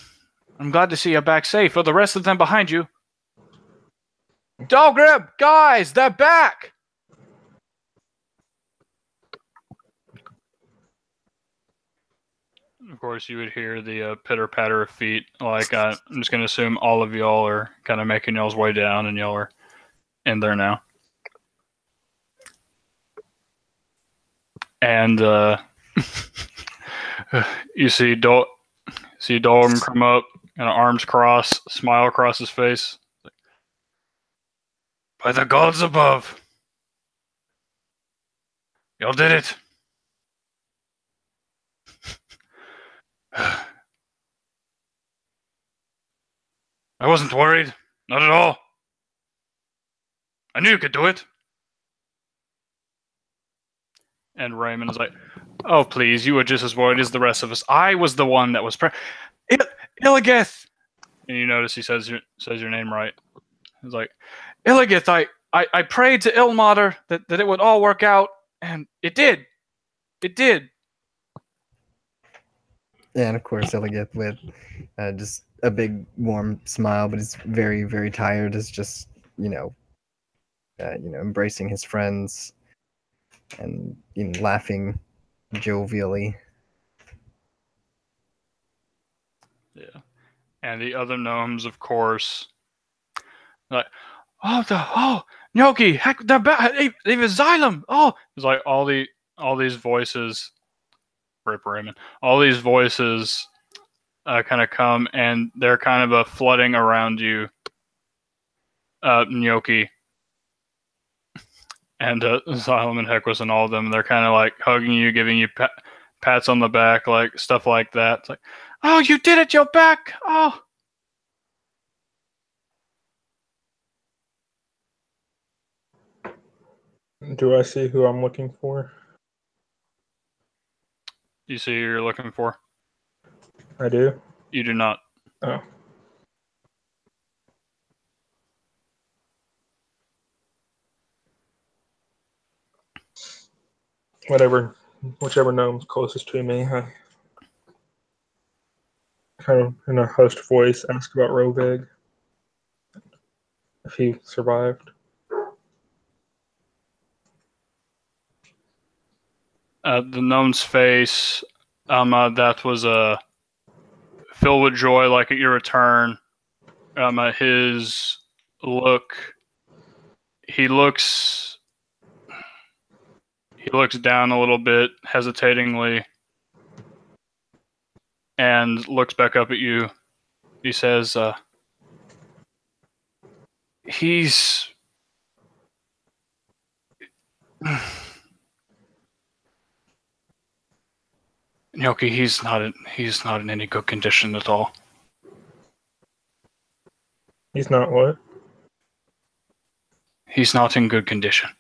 glad to see you back safe. For the rest of them behind you. Dalgrib, guys, they're back. Of course, you would hear the pitter patter of feet. Like I'm just gonna assume all of y'all are kind of making y'all's way down, and y'all are in there now. And you see Dalton come up, and arms crossed, smile across his face. "By the gods above, Y'all did it. I wasn't worried. Not at all. I knew you could do it. And Raymond is like, oh, please, you were just as worried as the rest of us. I was the one that was Illigith! And you notice he says your name right. He's like, Illigith, I prayed to Ilmater that it would all work out, and it did. It did.
And of course, Illigith with just a big warm smile, but he's very, very tired. Is just embracing his friends and laughing jovially.
Yeah. And the other gnomes, of course, like, Gnocchi, heck, they're back. They've asylum. Oh, it's like all these voices, Rip Raymond, all these voices kind of come, and they're kind of flooding around you, Gnocchi, and Xylem and Heckus and all of them. They're kind of like hugging you, giving you pats on the back, like stuff like that. It's like, oh, you did it, you're back. Oh.
Do I see who I'm looking for?
You see who you're looking for?
I do.
You do not.
Oh. Whichever gnome's closest to me, I kind of in a hushed voice ask about Rovig, if he survived.
The gnome's face, that was filled with joy, like at your return. His look, he looks down a little bit, hesitatingly, and looks back up at you. He says, he's... Gnocchi, he's not in any good condition at all.
He's not what?
He's not in good condition.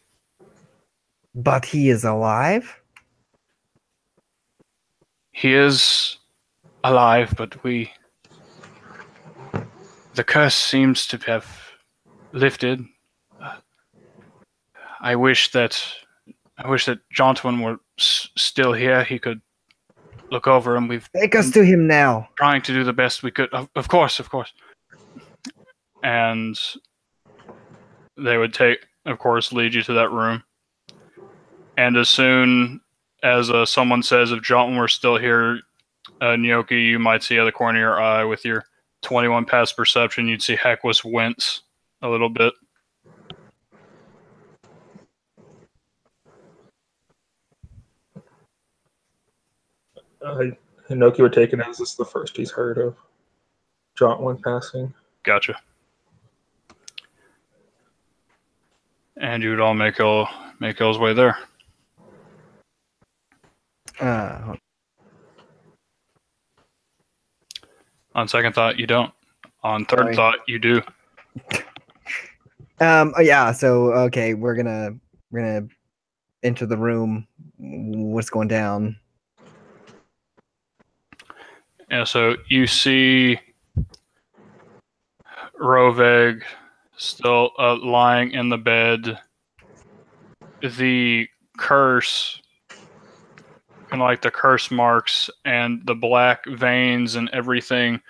But he is alive?
He is alive, but the curse seems to have lifted. I wish that Jontwin were still here. He could look over him. We've
Take us to him now.
trying to do the best we could. Of course. And they would lead you to that room. And as soon as someone says, if Jontwin were still here, Gnocchi, you might see out of the corner of your eye with your 21 past perception, you'd see Heckus wince a little bit.
Hinoki would take it as this is the first he's heard of Jontwin passing.
Gotcha. And you would all make y'all's way there. On second thought, you don't. On third thought, you do.
Yeah. So okay, we're gonna enter the room. What's going down?
Yeah. So you see Rovig still lying in the bed. The curse, kind of like the curse marks and the black veins and everything,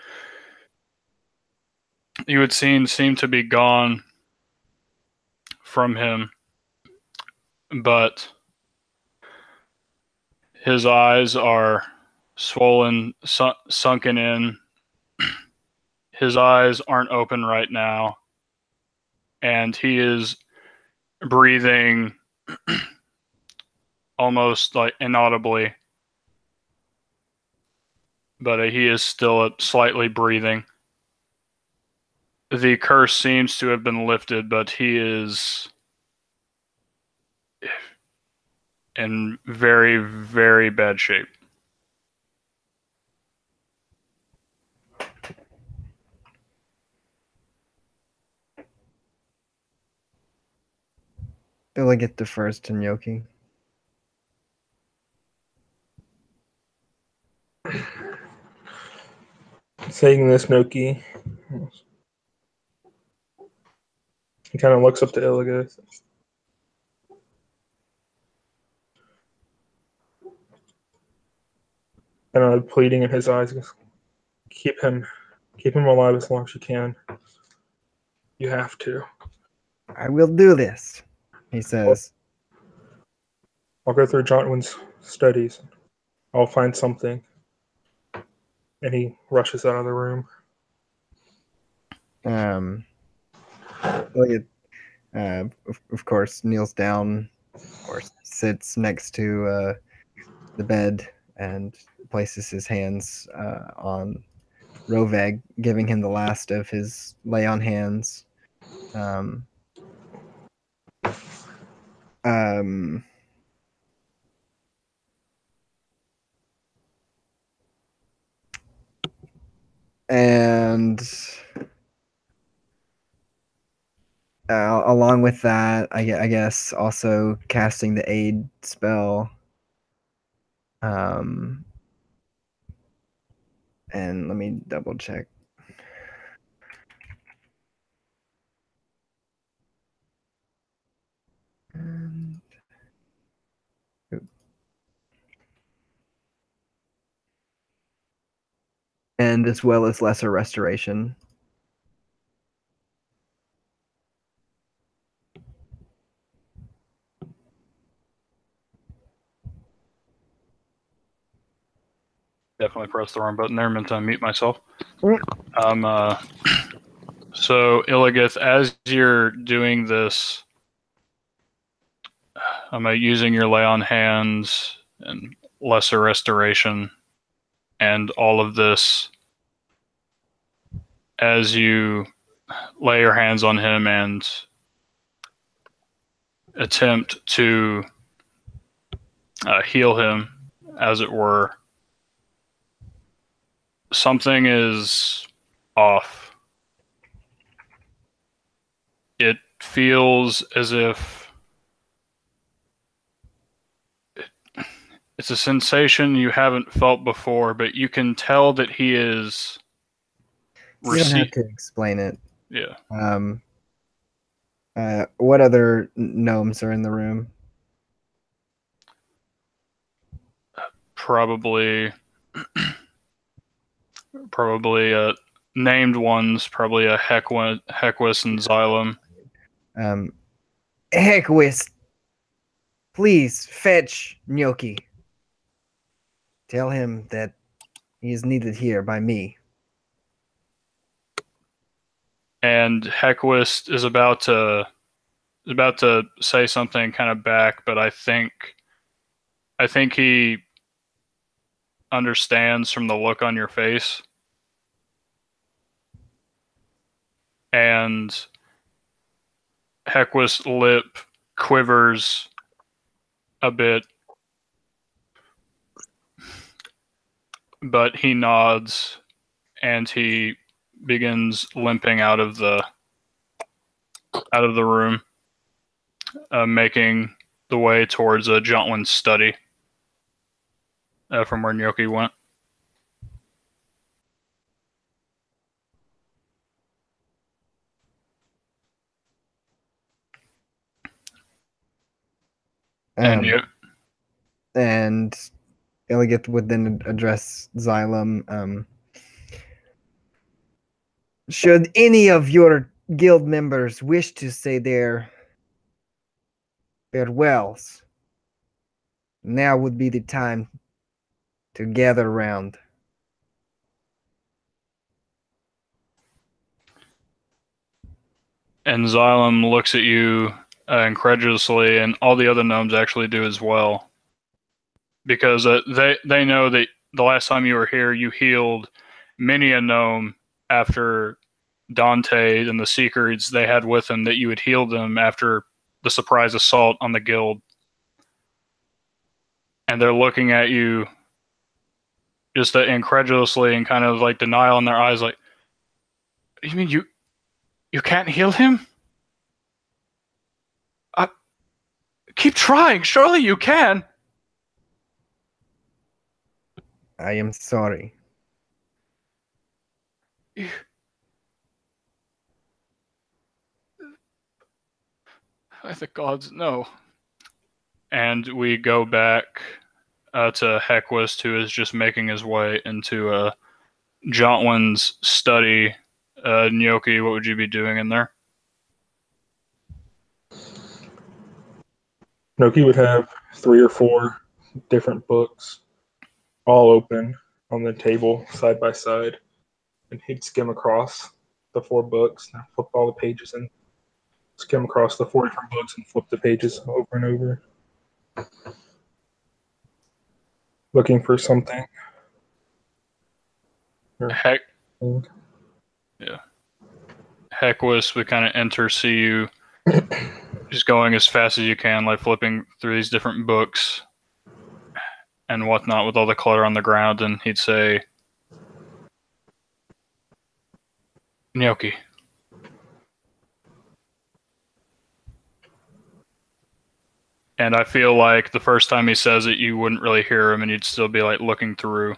you would seem to be gone from him, but his eyes are swollen, sunken in. His eyes aren't open right now, and he is breathing almost like inaudibly, but he is still slightly breathing. The curse seems to have been lifted, but he is in very, very bad shape.
Illigit defers to Nyoki.
Saying this, Noki, he kind of looks up to Illios. Kind of pleading in his eyes. Keep him alive as long as you can. You have to.
I will do this, he says.
I'll go through Jontwin's studies. I'll find something. And he rushes out of the room.
Illigit, of course, kneels down, or sits next to the bed and places his hands on Roveg, giving him the last of his lay on hands. And along with that, I guess also casting the aid spell. And let me double check. And as well as lesser restoration.
Definitely pressed the wrong button there. Meant to unmute myself. So Illigith, as you're doing this, using your lay on hands and lesser restoration and all of this, as you lay your hands on him and attempt to heal him, as it were, something is off. It feels as if it's a sensation you haven't felt before, but you can tell that he is.
You don't have to explain it.
Yeah.
What other gnomes are in the room?
Probably named ones. Probably a Heckwis and Xylem.
Heckwis, please fetch Nyoki. Tell him that he is needed here by me.
And Heckwist is about to say something kind of back, but I think he understands from the look on your face. And Heckwist's lip quivers a bit, but he nods and he begins limping out of the room, making the way towards Jontwin's study from where Nyoki went.
And Illigith would then address Xylem. Should any of your guild members wish to say their farewells, now would be the time to gather around.
And Xylem looks at you incredulously, and all the other gnomes actually do as well. Because they know that the last time you were here, you healed many a gnome after Dante and the Seekers they had with them, that you had healed them after the surprise assault on the guild. and they're looking at you just incredulously and kind of like denial in their eyes, like, you mean you can't heal him? Keep trying. Surely you can.
I am sorry.
The gods, no. And we go back to Hequist, who is just making his way into Jontwin's study. Gnocchi, what would you be doing in there?
Noki would have 3 or 4 different books, all open on the table side by side, and he'd skim across the 4 books and flip all the pages and skim across the 4 different books and flip the pages over and over, looking for something.
Heck, yeah. Hequist would kind of enter, see you just going as fast as you can, like flipping through these different books and whatnot with all the clutter on the ground, and he'd say, Gnocchi. And I feel like the first time he says it, you wouldn't really hear him, and you'd still be like looking through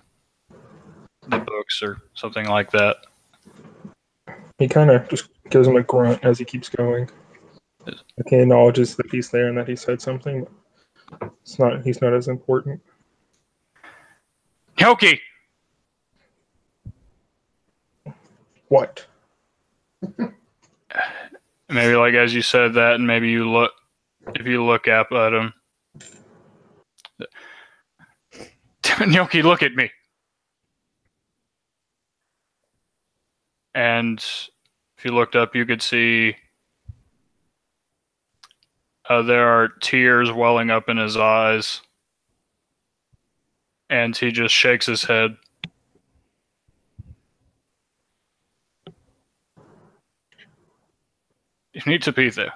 the books or something like that.
He kind of just gives him a grunt as he keeps going. Like he acknowledges that he's there and that he said something, but he's not as important.
Gnocchi!
What?
Maybe like as you said that, and maybe you look, if you look up at him, Gnocchi, look at me. And if you looked up, you could see there are tears welling up in his eyes, and he just shakes his head. You need to be there.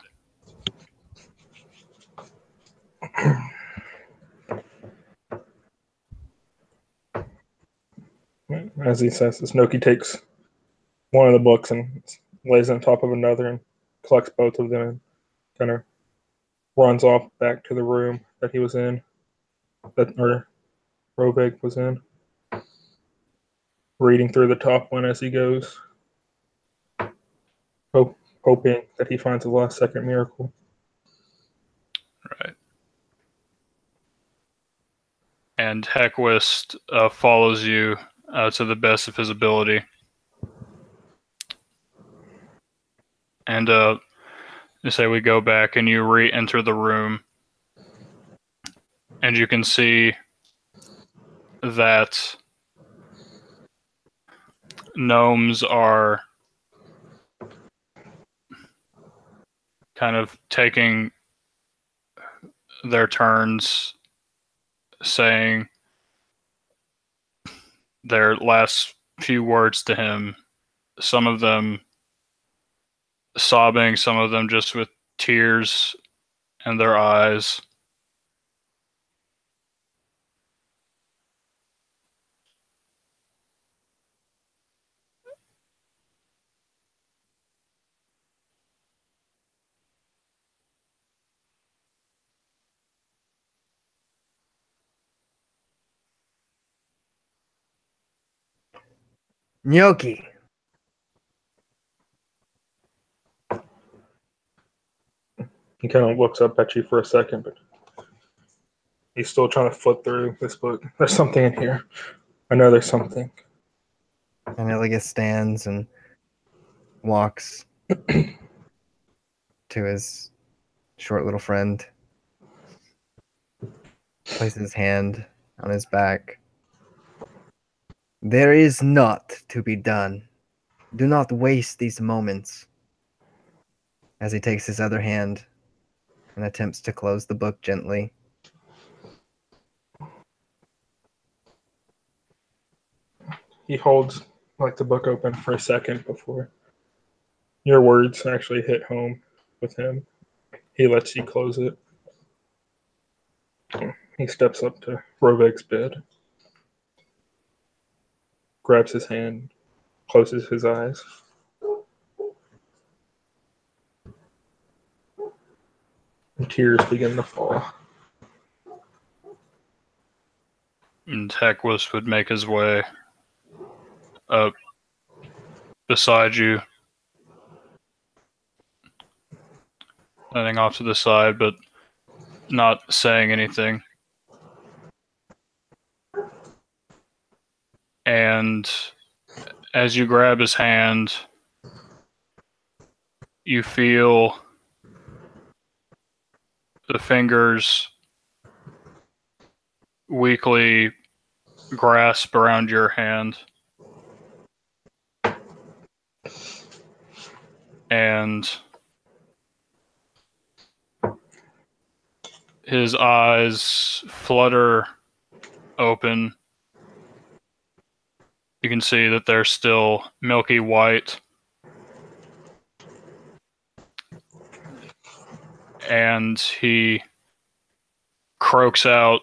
As he says this, Noki takes one of the books and lays it on top of another and collects both of them and kind of runs off back to the room that he was in, or Rovig was in, reading through the top one as he goes, hoping that he finds the last second miracle.
Right. And Hequist follows you to the best of his ability. And you say we go back and you re-enter the room. And you can see that gnomes are kind of taking their turns saying their last few words to him, some of them sobbing, some of them just with tears in their eyes.
Gnocchi.
He kind of looks up at you for a second, but he's still trying to flip through this book. There's something in here. I know there's something.
And Illios stands and walks to his short little friend, places his hand on his back. There is naught to be done. Do not waste these moments. As he takes his other hand and attempts to close the book gently.
He holds the book open for a second before your words actually hit home with him. He lets you close it. He steps up to Roveg's bed, grabs his hand, closes his eyes. And tears begin to fall.
And Hequist would make his way up beside you, heading off to the side, but not saying anything. And as you grab his hand, you feel the fingers weakly grasp around your hand. And his eyes flutter open. You can see that they're still milky white. And he croaks out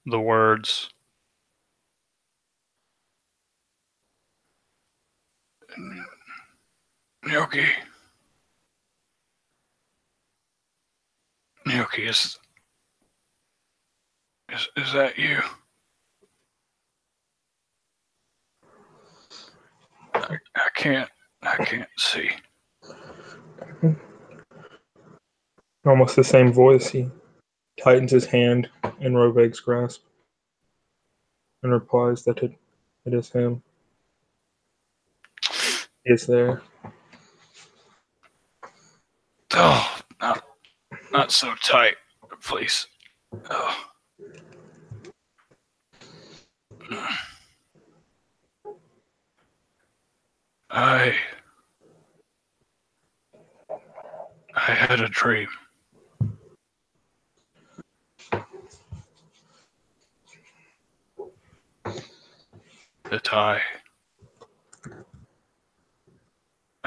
the words, Gnocchi. Gnocchi, is that you? I can't see.
Almost the same voice. He tightens his hand in Roveg's grasp and replies that it is him. He is there.
Oh, not so tight, please. Oh. I had a dream that I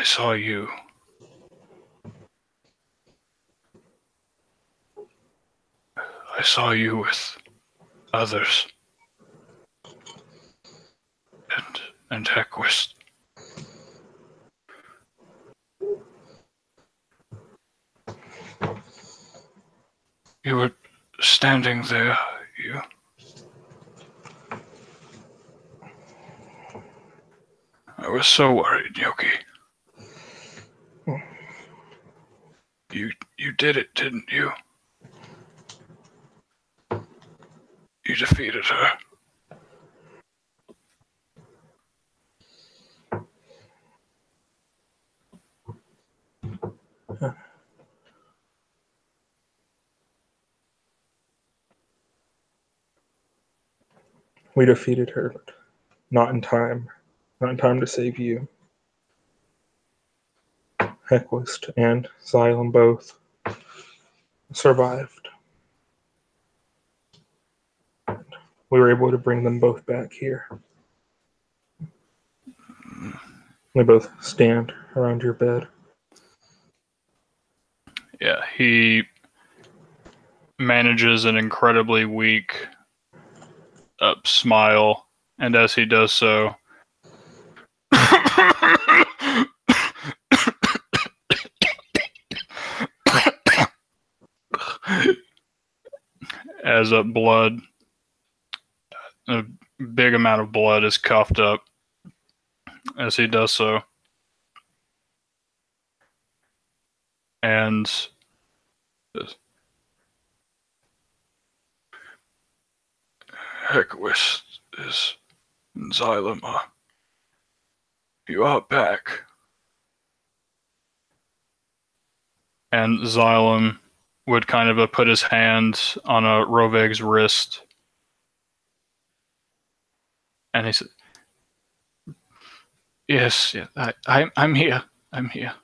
saw you. I saw you with others. And Hequist. You were standing there, I was so worried, Yoki. You did it, didn't you? You defeated her.
We defeated her, but not in time. Not in time to save you. Hequist and Xylem both survived. We were able to bring them both back here. They both stand around your bed.
Yeah, he manages an incredibly weak smile, and as he does so, as a big amount of blood is coughed up as he does so. And Hequist is Xylem. You are back. And Xylem would kind of put his hand on Roveg's wrist. And he said, Yes, I'm here. I'm here.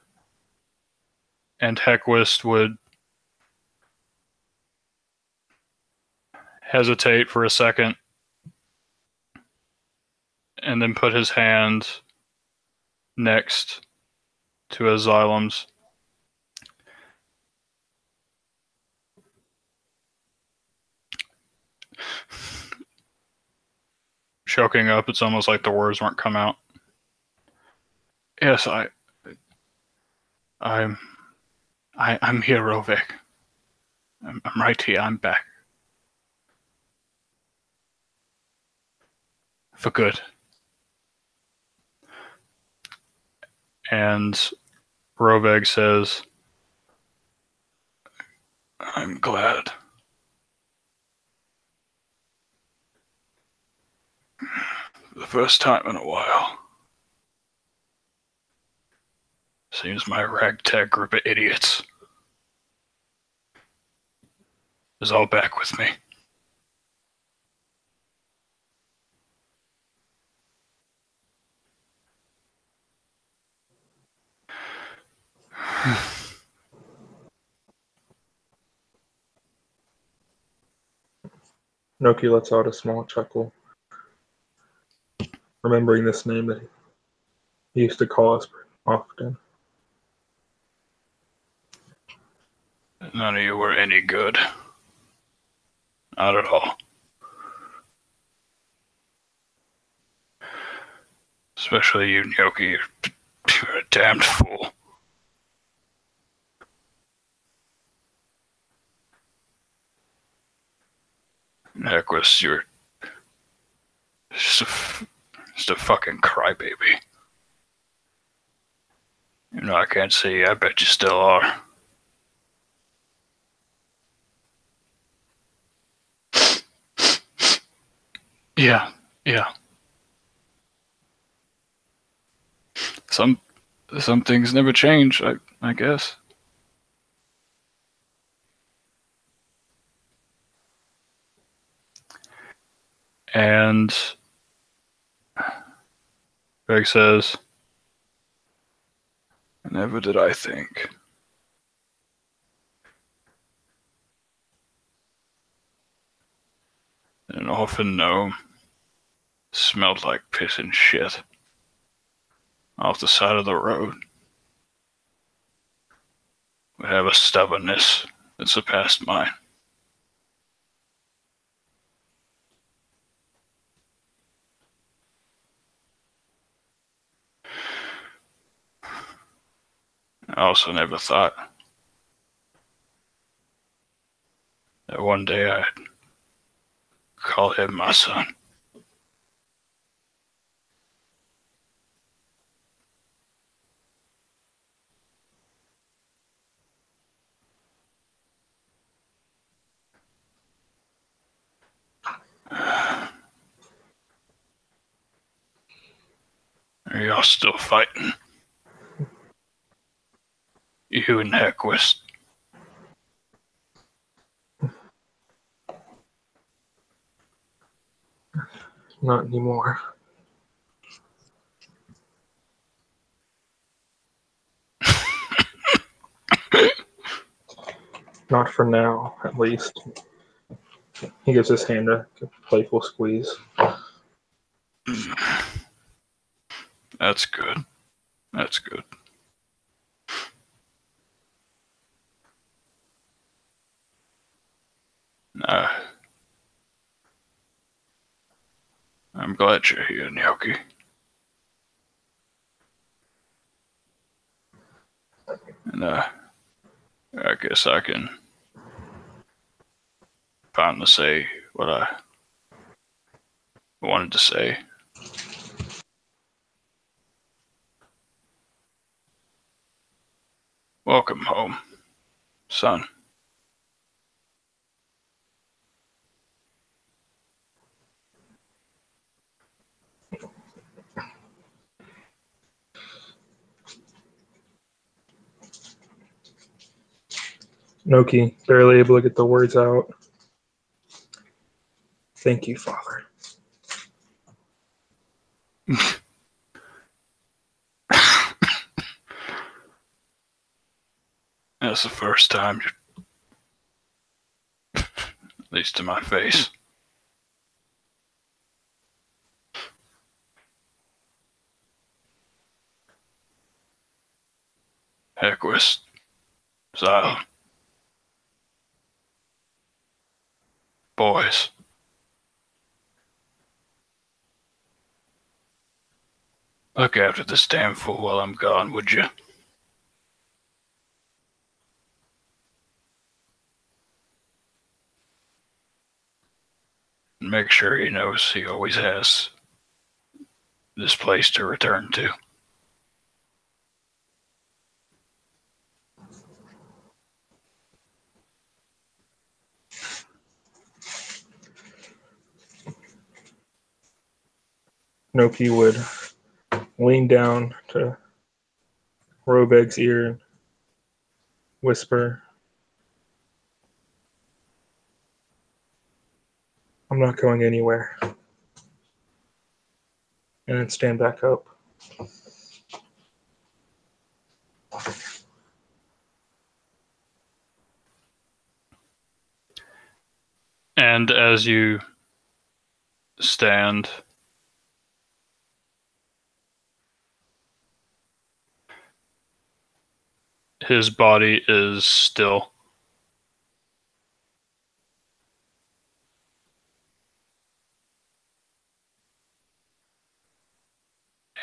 And Hequist would hesitate for a second and then put his hand next to Xylem's. choking up. It's almost like the words won't come out. Yes, I'm here, Rovek. I'm right here. I'm back. For good. And Roveg says, I'm glad. For the first time in a while. Seems my ragtag group of idiots is all back with me.
Noki lets out a small chuckle, remembering this name that he used to call us often.
None of you were any good. Not at all. Especially you, Nyoki. You're a damned fool. Equus, you're just a fucking crybaby. You know I can't see. I bet you still are. Yeah. Some things never change, I guess. And Greg says, never did I think. An orphan gnome smelled like piss and shit off the side of the road. Would have a stubbornness that surpassed mine. I also never thought that one day I'd call him my son. Are y'all still fighting? You and Equus.
Not anymore. Not for now, at least. He gives his hand a playful squeeze.
That's good. That's good. I'm glad you're here, Nyoki. And I guess I can finally say what I wanted to say. Welcome home, son.
Noki, barely able to get the words out. Thank you, Father.
That's the first time, at least to my face. Equus, Xyle, boys, Look after this damn fool while I'm gone, would you? Make sure he knows he always has this place to return to.
Noki would lean down to Robeg's ear and whisper, "I'm not going anywhere." And then stand back up.
And as you stand, his body is still.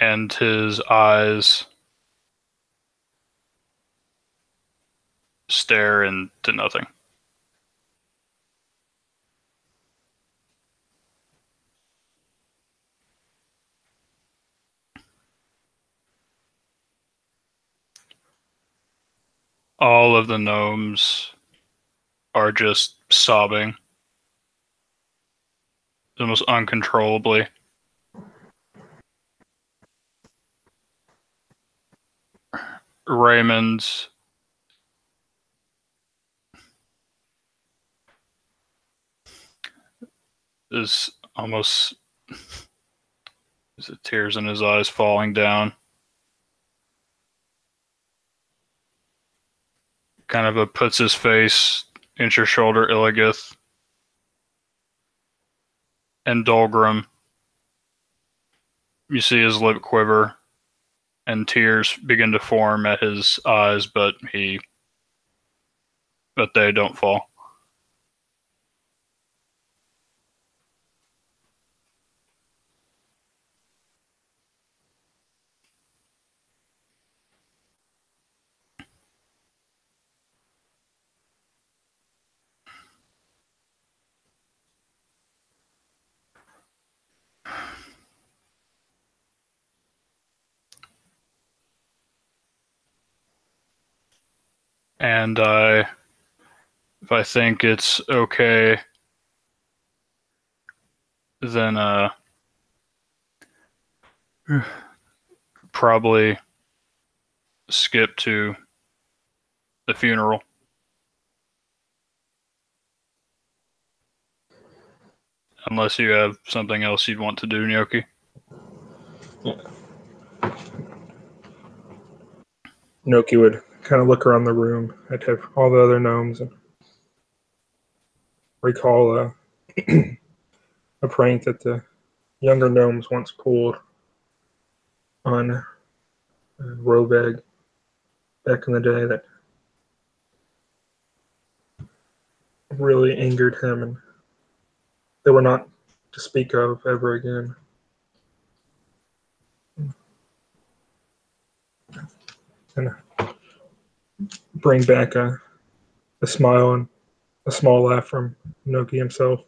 And his eyes stare into nothing. All of the gnomes are just sobbing, almost uncontrollably. Raymond is almost, the tears in his eyes falling down. Kind of puts his face into your shoulder, Illios. And Dolgrim, you see his lip quiver, and tears begin to form at his eyes, but they don't fall. And if I think it's okay, then probably skip to the funeral. Unless you have something else you'd want to do, Gnocchi.
Noki would kind of look around the room at all the other gnomes and recall a prank that the younger gnomes once pulled on Robeg back in the day that really angered him, and they were not to speak of ever again. And bring back a smile and a small laugh from Noki himself.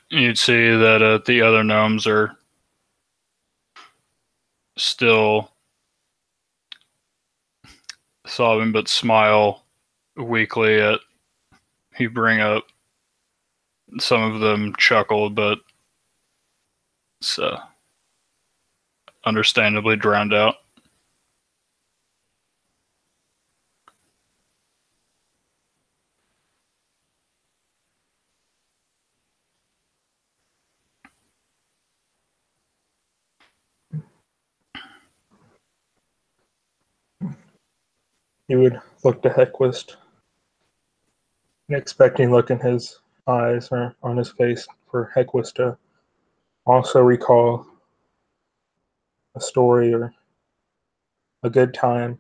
You'd see that the other gnomes are still sobbing, but smile weakly at you bring up. Some of them chuckle, but it's understandably drowned out.
He would look to Hequist, an expecting look in his eyes or on his face for Hequist to also recall a story or a good time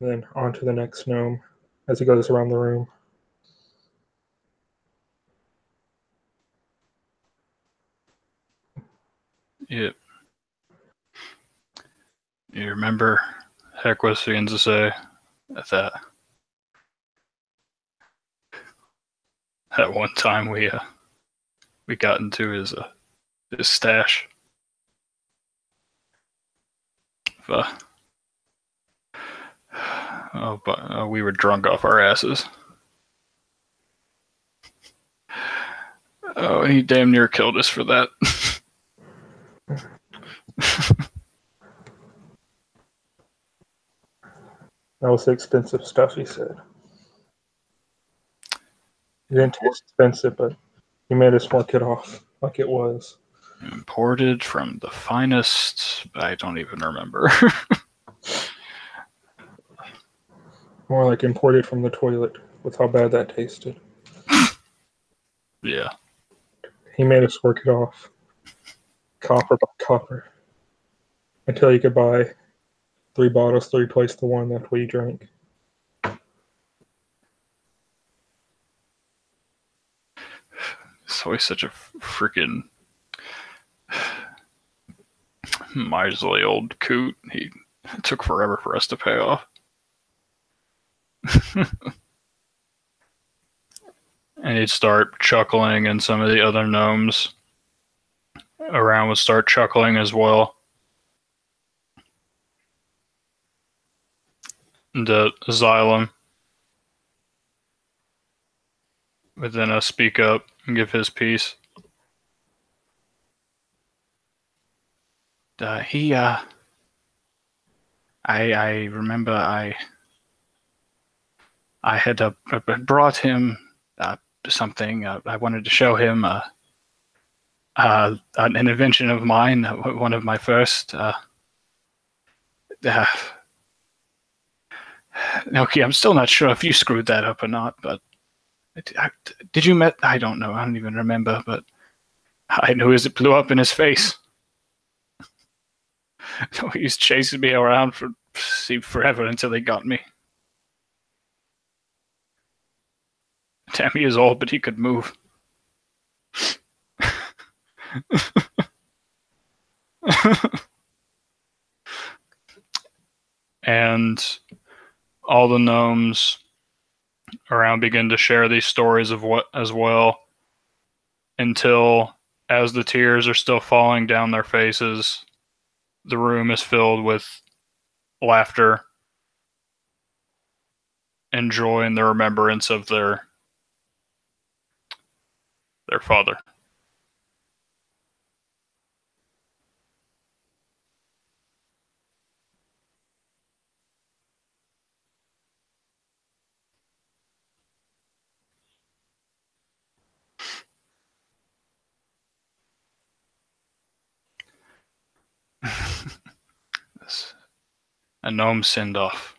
then on to the next gnome as he goes around the room.
Yep. You remember Heck begins to say that one time we got into his stash. But we were drunk off our asses. Oh, he damn near killed us for that.
That was the expensive stuff, he said. It didn't taste expensive, but he made us work it off like it was.
Imported from the finest. I don't even remember.
More like imported from the toilet with how bad that tasted.
Yeah.
He made us work it off. Copper by copper. Until you could buy 3 bottles to replace the one that we drank.
It's always such a freaking miserly old coot. It took forever for us to pay off. And he'd start chuckling, and some of the other gnomes around would start chuckling as well. And Xylem would then speak up and give his piece. I remember I had brought him something. I wanted to show him an invention of mine, one of my first. Okay, I'm still not sure if you screwed that up or not, but did you met? I don't know. I don't even remember, but I knew as it blew up in his face. He was chasing me around for forever until they got me. Damn, he is old, but he could move. And all the gnomes around begin to share these stories of what as well, until, as the tears are still falling down their faces, the room is filled with laughter and joy in the remembrance of their father. A gnome send-off.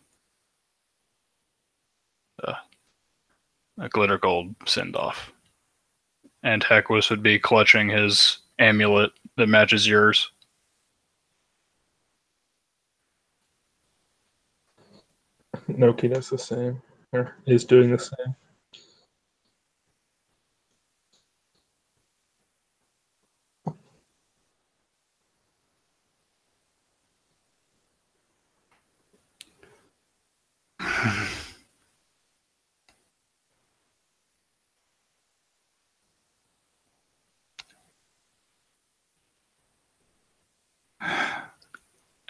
A glitter gold send-off. And Heckwis would be clutching his amulet that matches yours.
Noki does the same, or is doing the same.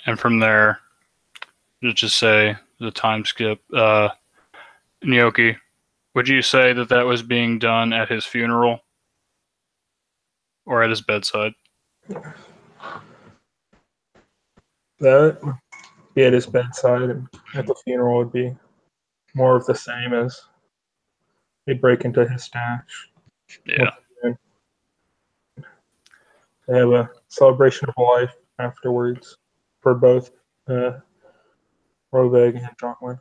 And from there, let's just say the time skip. Nyoki, would you say that was being done at his funeral or at his bedside?
That would be at his bedside, and at the funeral would be more of the same, as he'd break into his stash.
Yeah.
They have a celebration of life afterwards for both Roveg and Jotlin.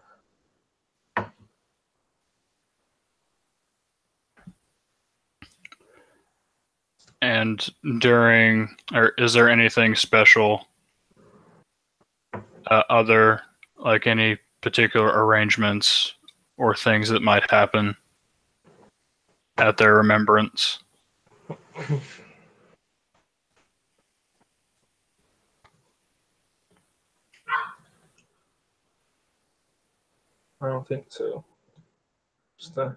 And is there anything special, other, like any particular arrangements or things that might happen at their remembrance.
I don't think so. Just a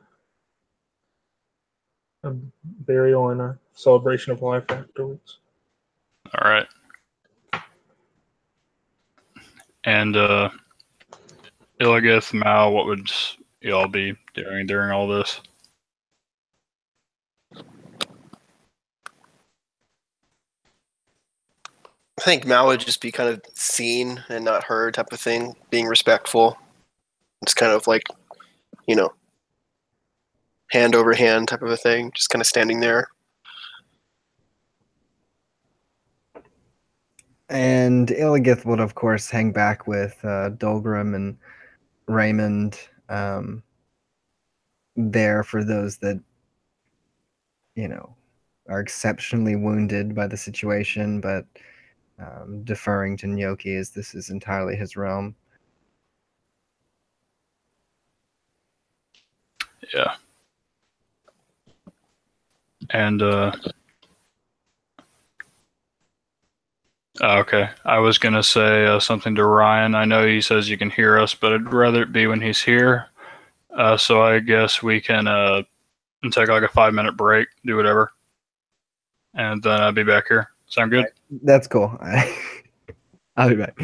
burial and a celebration of life afterwards.
All right. And Illigith, Mal, what would y'all be doing during all this?
I think Mal would just be kind of seen and not heard type of thing, being respectful. It's kind of like, you know, hand over hand type of a thing, just kind of standing there.
And Illigith would, of course, hang back with Dolgrim and Raymond there for those that, you know, are exceptionally wounded by the situation, but deferring to Nyoki as this is entirely his realm.
Yeah. And okay, I was gonna say something to Ryan. I know he says you can hear us, but I'd rather it be when he's here. So I guess we can take like a 5-minute break, do whatever, and then I'll be back here. Sound good?
That's cool. I'll be back.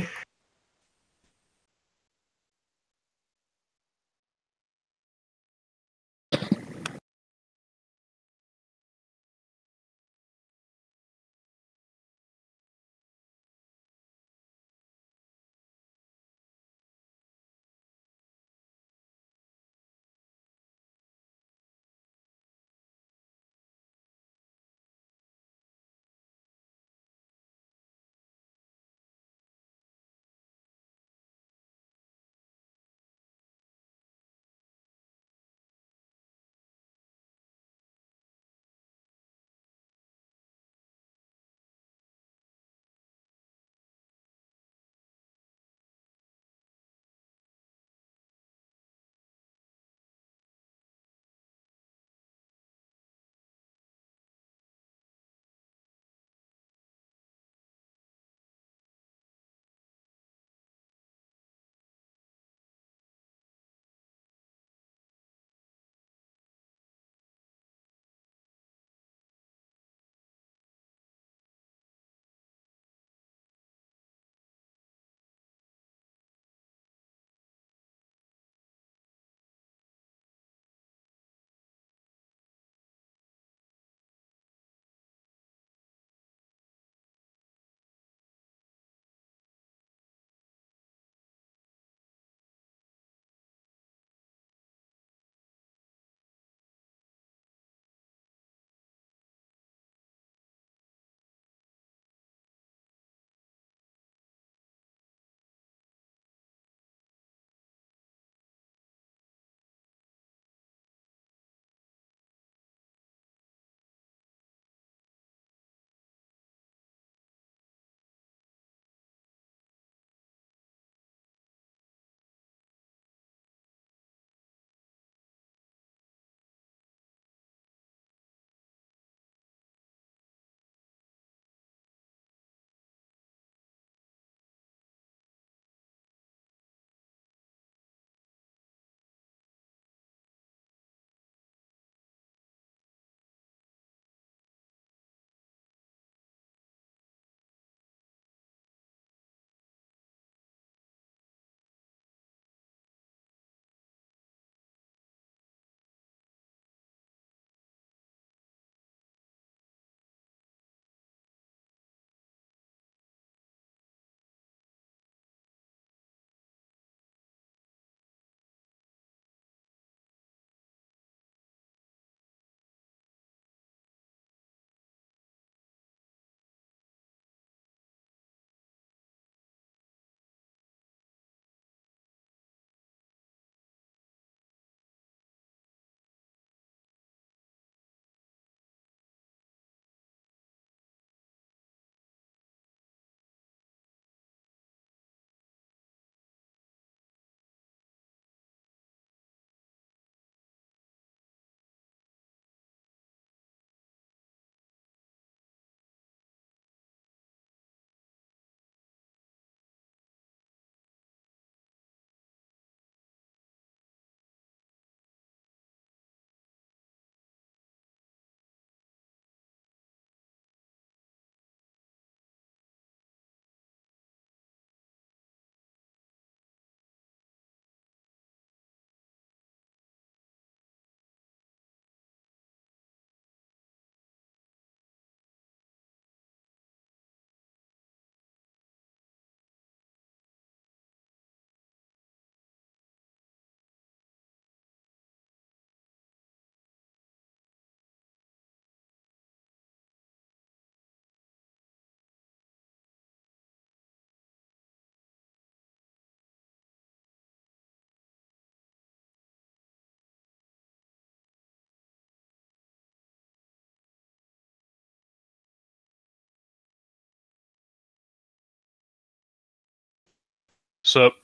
What's up?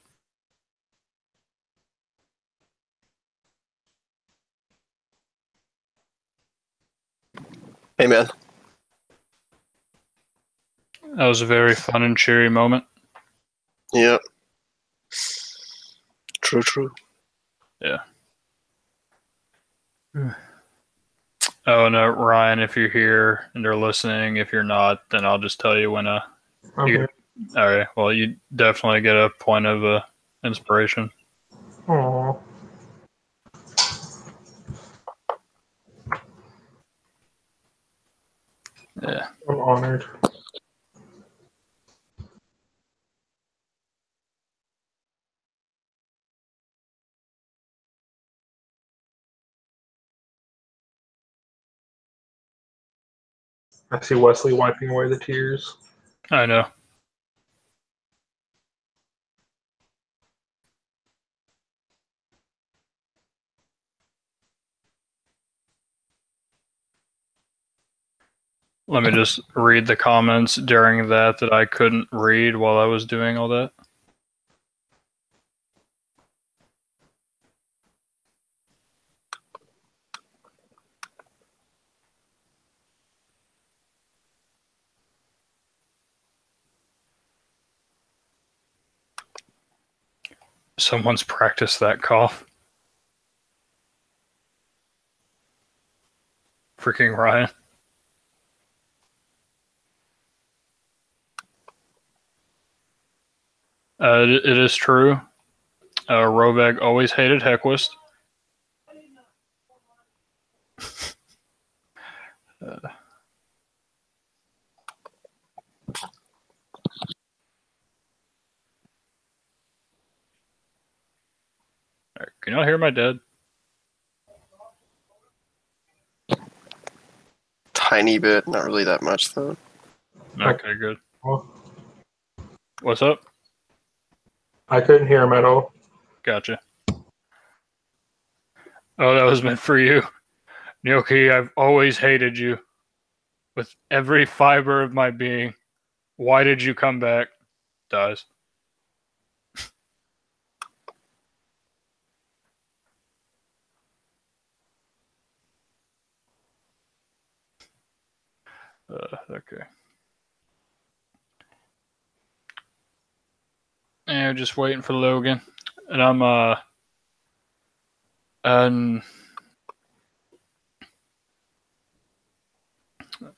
Hey, man.
That was a very fun and cheery moment.
Yeah. True.
Yeah. Oh, and Ryan, if you're here and they're listening, if you're not, then I'll just tell you when
I'm
you
here.
all right. Well, you definitely get a point of inspiration.
Aw.
Yeah.
I'm honored. I see Wesley wiping away the tears.
I know. Let me just read the comments during that I couldn't read while I was doing all that. Someone's practiced that cough. Freaking Ryan. It is true. Rovag always hated Hequist. Right, can y'all hear my dad?
Tiny bit, not really that much though.
Okay, good.
Well,
What's up?
I couldn't hear him at all.
Gotcha. Oh, that was meant for you. Gnocchi, I've always hated you. With every fiber of my being. Why did you come back? Dies. Okay. And just waiting for Logan. And I'm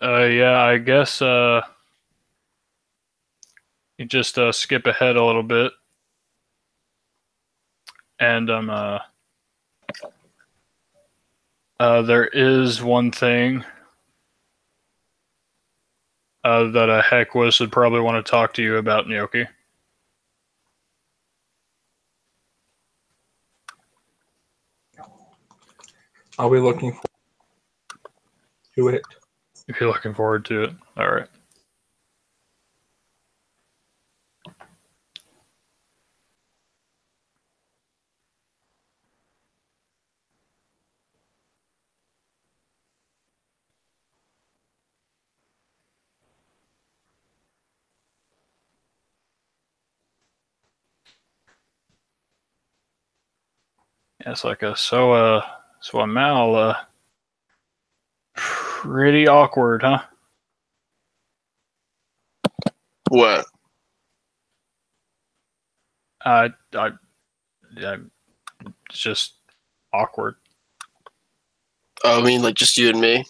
yeah, I guess you just skip ahead a little bit. And there is one thing that a Hequist would probably want to talk to you about, Gnocchi.
I'll be looking forward to it.
If you're looking forward to it. All right. Yeah, it's like so a Mal pretty awkward, huh?
What?
It's just awkward.
Oh, I mean, like just you and me?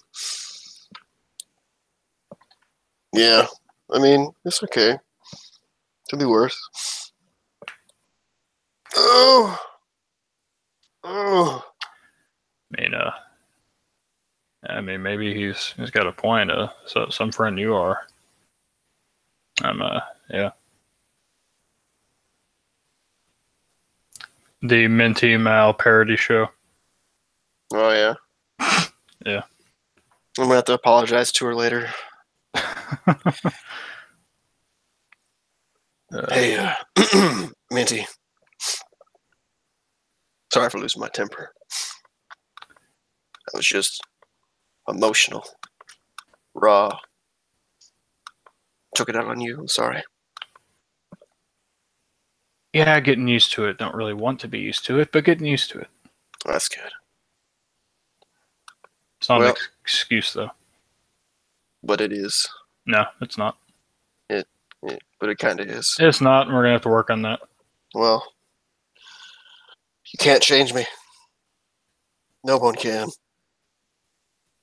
Yeah. I mean, it's okay. Could be worse. Oh.
I mean, maybe he's got a point. So some friend you are. Yeah. The Minty Mal parody show.
Oh, yeah.
Yeah.
I'm gonna have to apologize to her later. Hey, Minty. Sorry for losing my temper. I was just emotional, raw. Took it out on you. I'm sorry.
Yeah, getting used to it. Don't really want to be used to it, but getting used to it.
Well, that's good.
It's not
Well-
an excuse, though.
But it is.
No, it's not.
But it kind of is.
It's not, and we're going to have to work on that.
Well, you can't change me. No one can.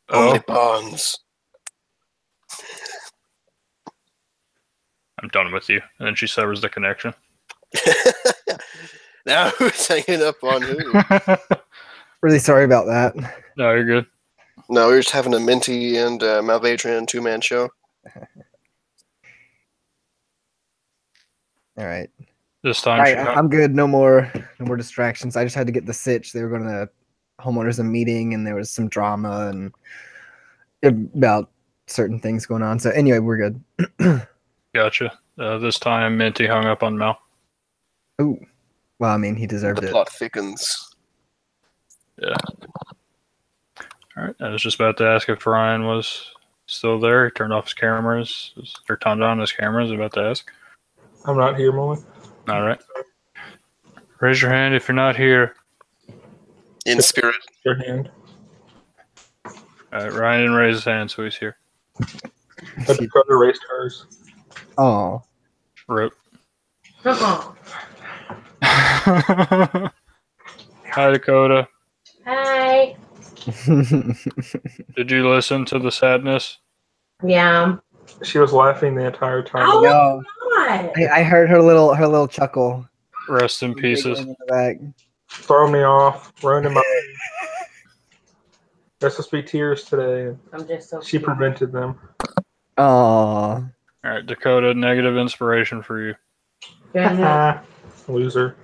Only bonds.
I'm done with you. And then she severs the connection.
Now who's hanging up on who?
Really sorry about that.
No, you're good.
No, we were just having a Minty and Malvatron 2-man show.
All right.
This time,
All right, I'm good. No more distractions. I just had to get the sitch. They were going to homeowners a meeting, and there was some drama and about certain things going on. So anyway, we're good.
Gotcha. This time, Minty hung up on Mel.
Ooh. Well, I mean, he deserved
The
it.
plot thickens.
Yeah. All right. I was just about to ask if Ryan was still there. He turned off his cameras. Or turned on his cameras. About to ask.
I'm not here, Molly.
All right. Raise your hand if you're not here.
In spirit.
Your hand.
All right. Ryan didn't raise his hand, so he's here.
But Dakota raised hers.
Oh.
Rip.
Uh-uh.
Hi, Dakota.
Hi.
Did you listen to the sadness?
Yeah.
She was laughing the entire time.
Oh,
No.
God.
I heard her little chuckle.
Rest in pieces.
In the back.
Throwing me off, ruining my. There's supposed to be tears today.
I'm just so
She
cute.
prevented them.
Aw.
All right, Dakota, negative inspiration for you.
Goodness.
Loser.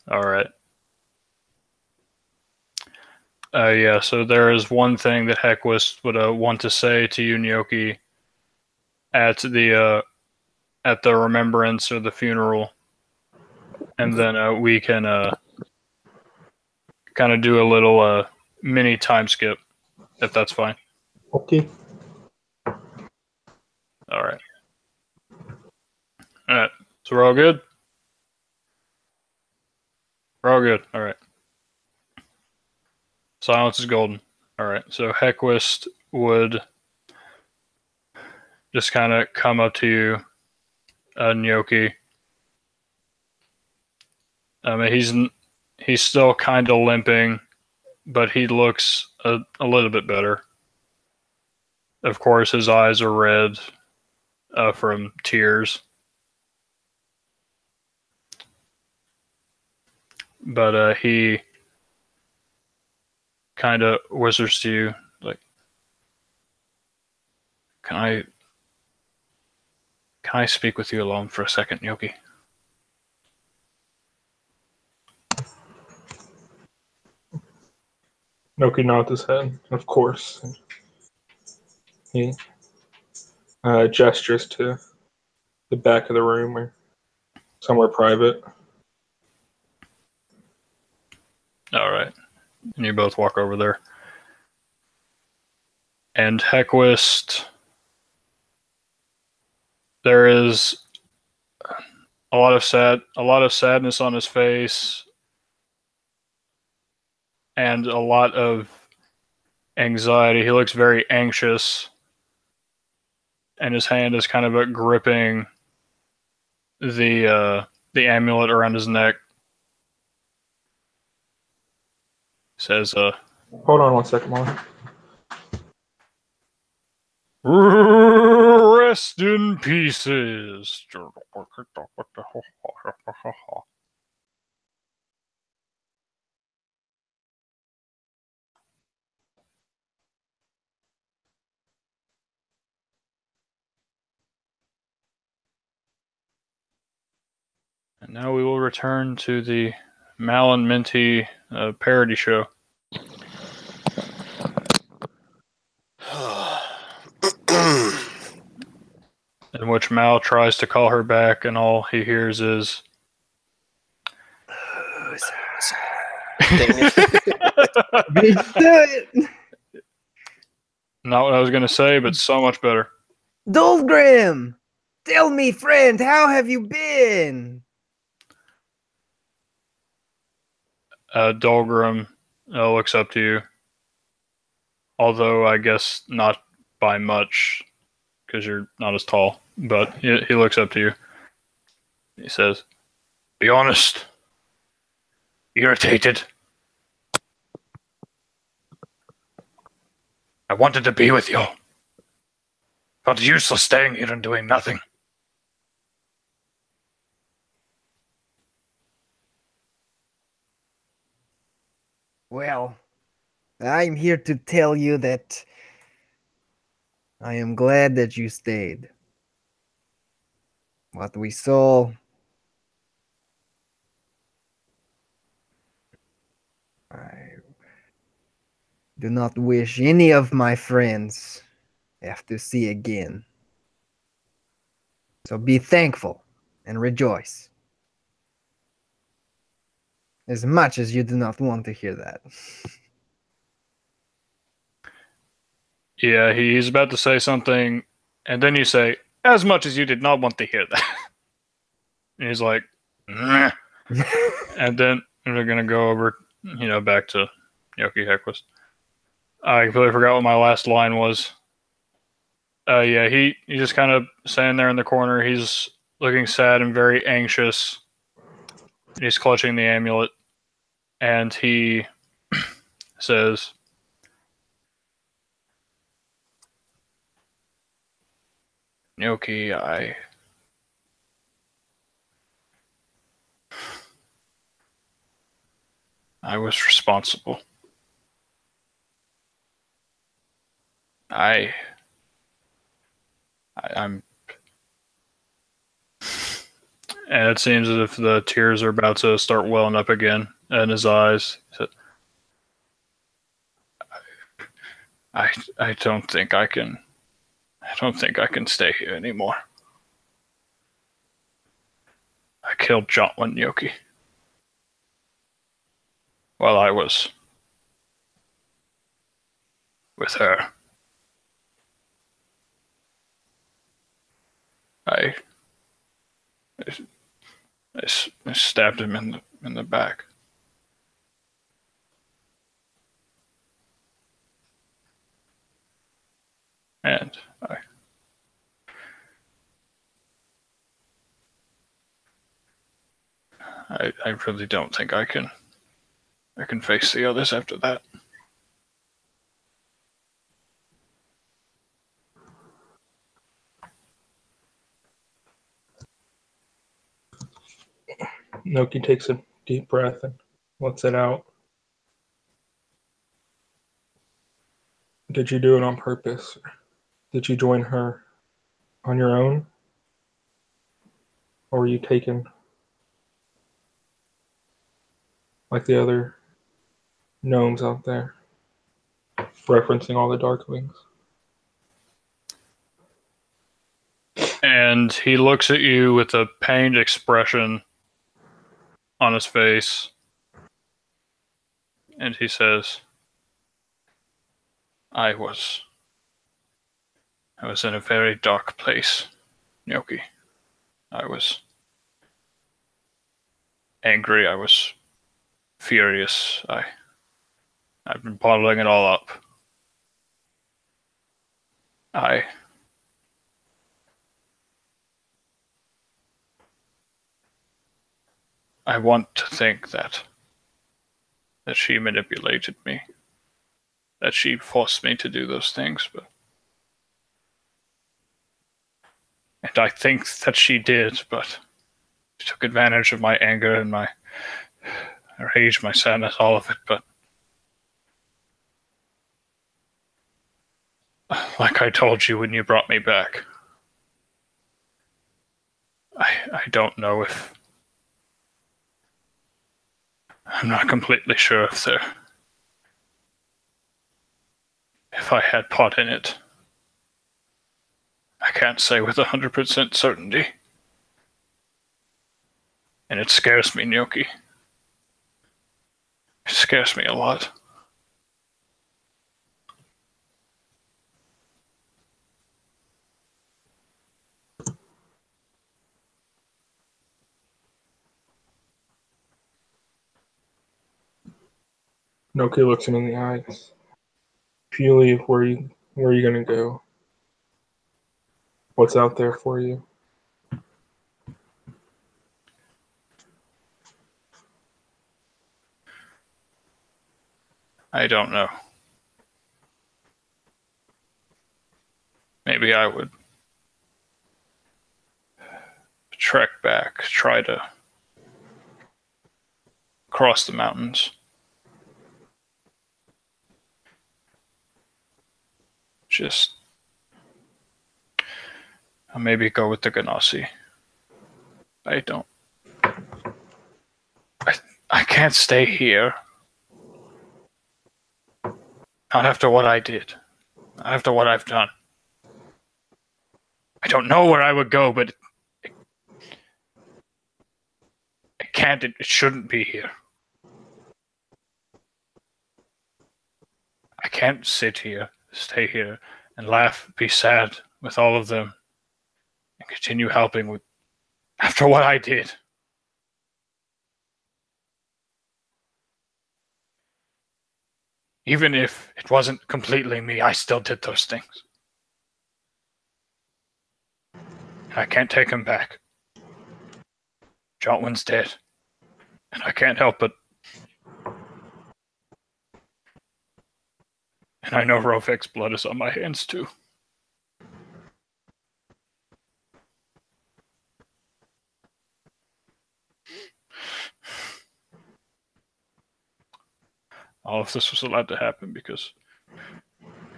All right. Yeah, so there is one thing that Heckwist would want to say to you, Nyoki, at the remembrance or the funeral, and then we can kind of do a little mini time skip, if that's fine.
Okay.
All right. All right. So we're all good? We're all good. All right. Silence is golden. All right. So Heckwist would just kind of come up to you, Nyoki. I mean, he's still kind of limping, but he looks a little bit better. Of course, his eyes are red from tears. But he kind of whispers to you, like, Can I speak with you alone for a second, Nyoki?
Noki nods his head, of course. He gestures to the back of the room or somewhere private.
All right. And you both walk over there. And Heckwist, there is a lot of sadness on his face and a lot of anxiety. He looks very anxious, and his hand is kind of gripping the amulet around his neck. Says,
Hold on one second, Molly.
rest in pieces. And now we will return to the Mal and Minty parody show. In which Mal tries to call her back, and all he hears is,
Dang it.
Bitch, do it.
Not what I was going to say, but so much better.
Dolgrim! Tell me, friend, how have you been?
Dolgrim looks up to you. Although I guess not by much, because you're not as tall. But he looks up to you. He says, "Be honest. Irritated. I wanted to be with you. Felt useless staying here and doing nothing.
Well, I'm here to tell you that I am glad that you stayed. What we saw, I do not wish any of my friends have to see again. So be thankful and rejoice. As much as you do not want to hear that.
Yeah, he's about to say something, and then you say, as much as you did not want to hear that. And he's like, "Meh." And then we're going to go over, back to Yoki Hequist. I completely forgot what my last line was. Yeah, he just kind of standing there in the corner. He's looking sad and very anxious. He's clutching the amulet. And he says, Yoki, I was responsible. I'm and it seems as if the tears are about to start welling up again in his eyes. I don't think I can stay here anymore. I killed Jotlin Yoki while I was with her. I stabbed him in the back. And I really don't think I can face the others after that.
Noki takes a deep breath and lets it out. Did you do it on purpose? Did you join her on your own? Or were you taken like the other gnomes out there? Referencing all the Darklings.
And he looks at you with a pained expression on his face. And he says, I was in a very dark place, Yoki. I was angry. I was furious. I've been bottling it all up. I want to think that she manipulated me, that she forced me to do those things, and I think that she did, but she took advantage of my anger and my rage, my sadness, all of it, but like I told you when you brought me back, I don't know if... I'm not completely sure if I had part in it. I can't say with 100% certainty. And it scares me, Nyoki. It scares me a lot.
Noki looks him in the eyes. If you leave, where are you gonna go? What's out there for you?
I don't know. Maybe I would trek back, try to cross the mountains. Just maybe go with the Ganassi. I don't. I can't stay here. Not after what I did. Not after what I've done. I don't know where I would go, but it can't. It shouldn't be here. I can't sit here, stay here, and laugh, be sad with all of them, and continue helping with after what I did. Even if it wasn't completely me, I still did those things. I can't take him back. Jotwin's dead. And I can't help it. And I know Rovek's blood is on my hands too. All of this was allowed to happen because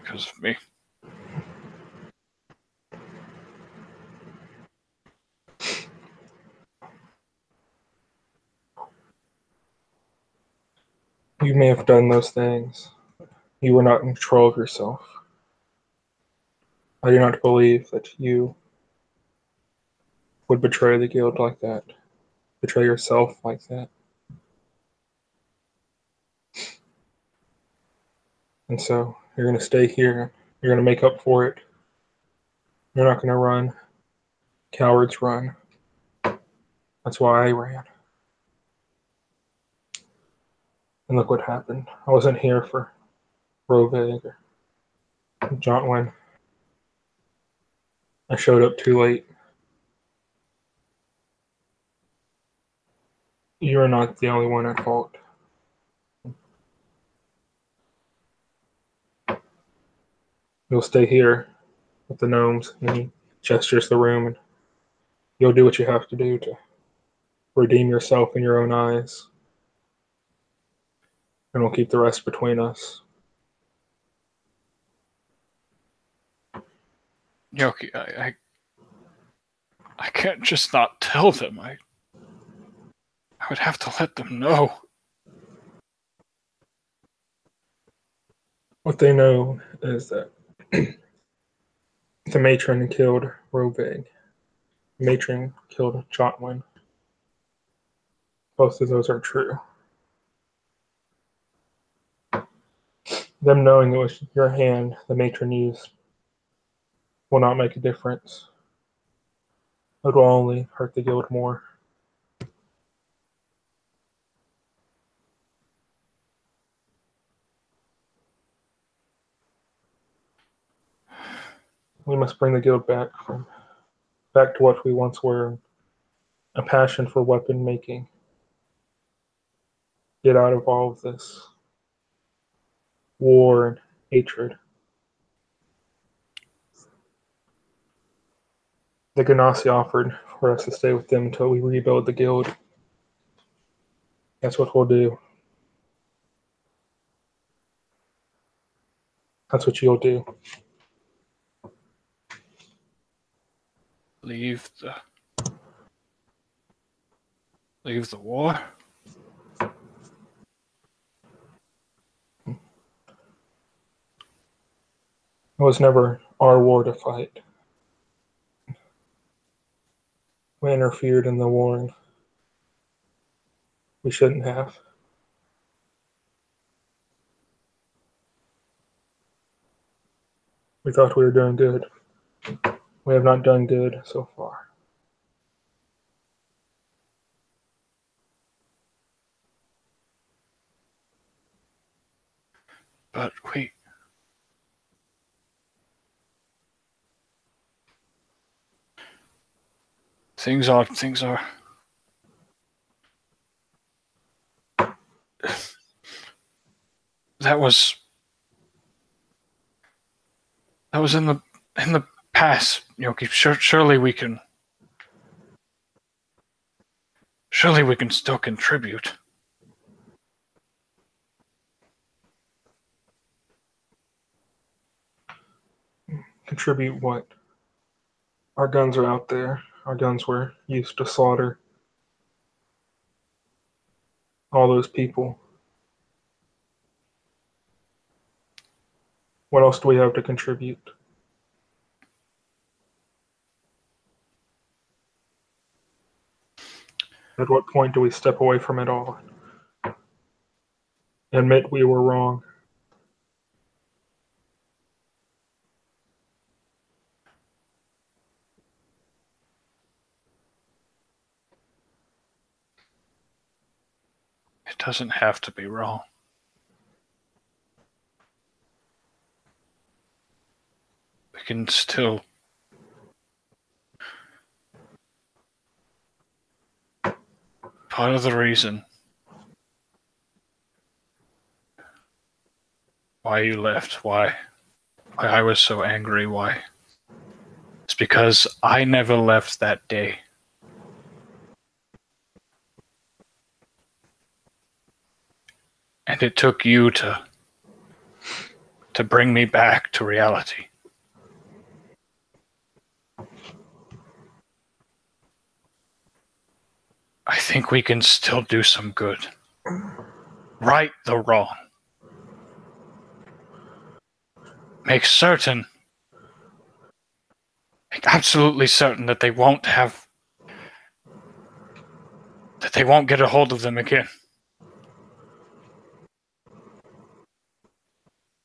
of me.
You may have done those things. You were not in control of yourself. I do not believe that you would betray the guild like that. Betray yourself like that. And so, you're going to stay here. You're going to make up for it. You're not going to run. Cowards run. That's why I ran. And look what happened. I wasn't here for Roveg or Jotwin. I showed up too late. You're not the only one at fault. You'll stay here with the gnomes, and he gestures the room, and you'll do what you have to do to redeem yourself in your own eyes. And we'll keep the rest between us.
Yoki, I can't just not tell them. I would have to let them know.
What they know is that the Matron killed Roveg. The Matron killed Jotwin. Both of those are true. Them knowing it was your hand the Matron used will not make a difference. It will only hurt the guild more. We must bring the guild back to what we once were, a passion for weapon making. Get out of all of this war and hatred. The Ganassi offered for us to stay with them until we rebuild the guild. That's what we'll do. That's what you'll do.
Leave the war?
It was never our war to fight. We interfered in the war, and we shouldn't have. We thought we were doing good. We have not done good so far.
But we... Things are... That was in the past, Yoki. Surely we can still contribute.
Contribute what? Our guns are out there. Our guns were used to slaughter all those people. What else do we have to contribute? At what point do we step away from it all? Admit we were wrong.
It doesn't have to be wrong. We can still... Part of the reason why you left, why I was so angry, why... It's because I never left that day. And it took you to bring me back to reality. I think we can still do some good. Right the wrong. Make absolutely certain that they won't get a hold of them again.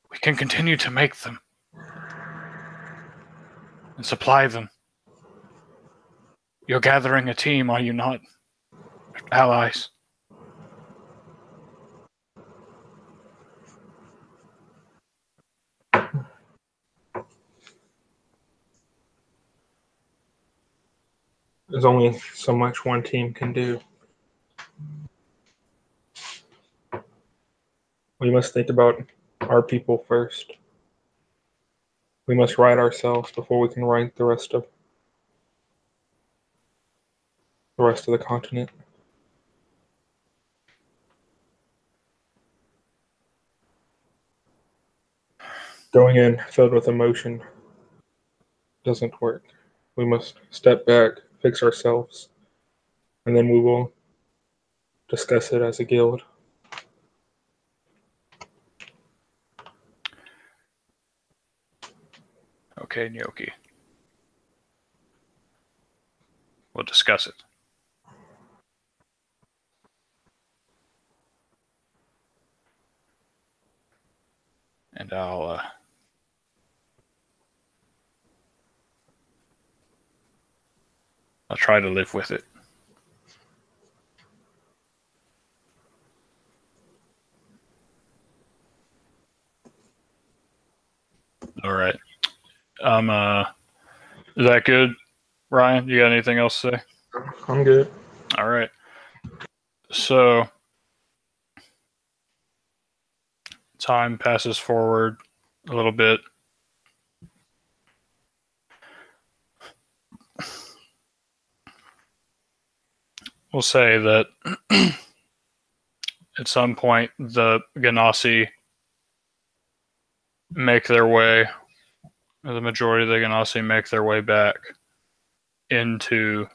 We can continue to make them and supply them. You're gathering a team, are you not? Allies.
There's only so much one team can do. We must think about our people first. We must right ourselves before we can right the rest of the continent. Going in filled with emotion doesn't work. We must step back, fix ourselves, and then we will discuss it as a guild.
Okay, Nyoki. We'll discuss it. And I'll try to live with it. All right. Is that good, Ryan? You got anything else to say?
I'm good.
All right. So time passes forward a little bit. We'll say that at some point the Ganassi make their way, or the majority of the Ganassi make their way back into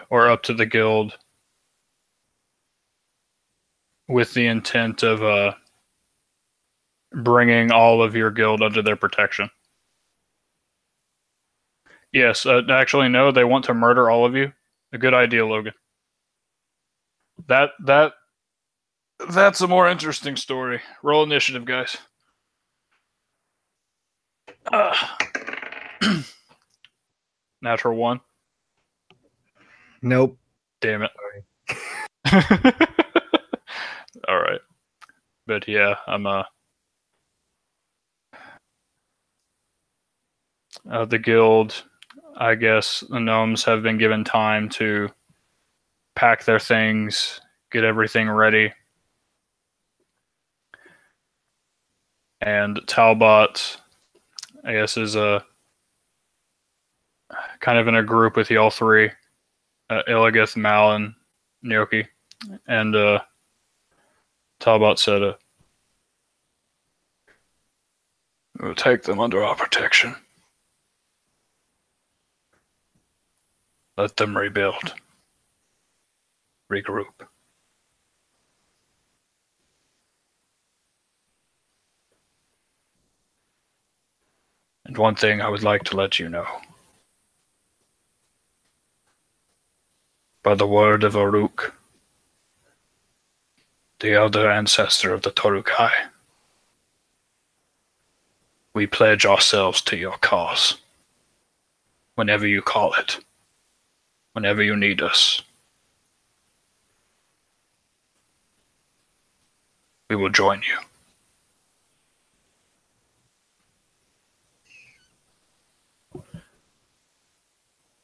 or up to the guild with the intent of bringing all of your guild under their protection. Yes, actually, no, they want to murder all of you. A good idea, Logan. That's a more interesting story. Roll initiative, guys. Natural 1.
Nope.
Damn it. All right. But yeah, I'm the guild. I guess the gnomes have been given time to pack their things, get everything ready. And Talbot, I guess, is kind of in a group with y'all three, Illios, Mal, and Gnocchi. And Talbot said, we'll take them under our protection. Let them rebuild. Regroup. And one thing I would like to let you know. By the word of Aruk, the elder ancestor of the Torukai, we pledge ourselves to your cause. Whenever you call it. Whenever you need us. We will join you.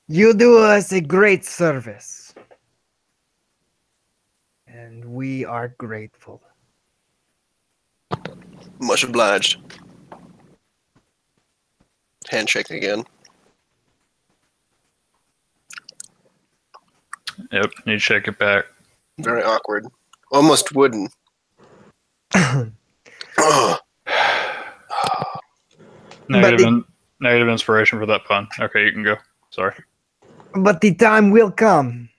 You do us a great service. And we are grateful.
Much obliged. Handshake again.
Yep, you shake it back.
Very awkward. Almost wooden. Ugh.
Negative inspiration for that pun. Okay, you can go. Sorry.
But the time will come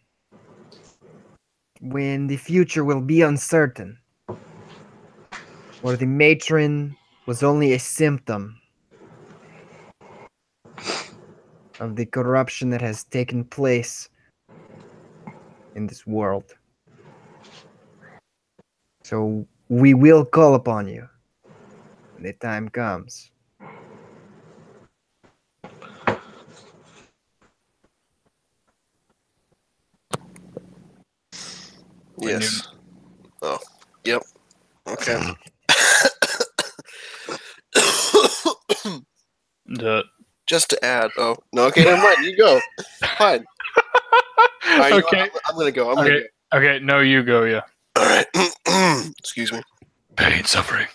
when the future will be uncertain, where the matron was only a symptom of the corruption that has taken place in this world. So we will call upon you when the time comes.
Yes. Oh, yep. Okay. Just to add. Oh, no. Okay, never mind. You go. Fine. All right,
Okay.
I'm gonna go.
Okay, no, you go, yeah.
All right. Excuse me.
Pain, suffering.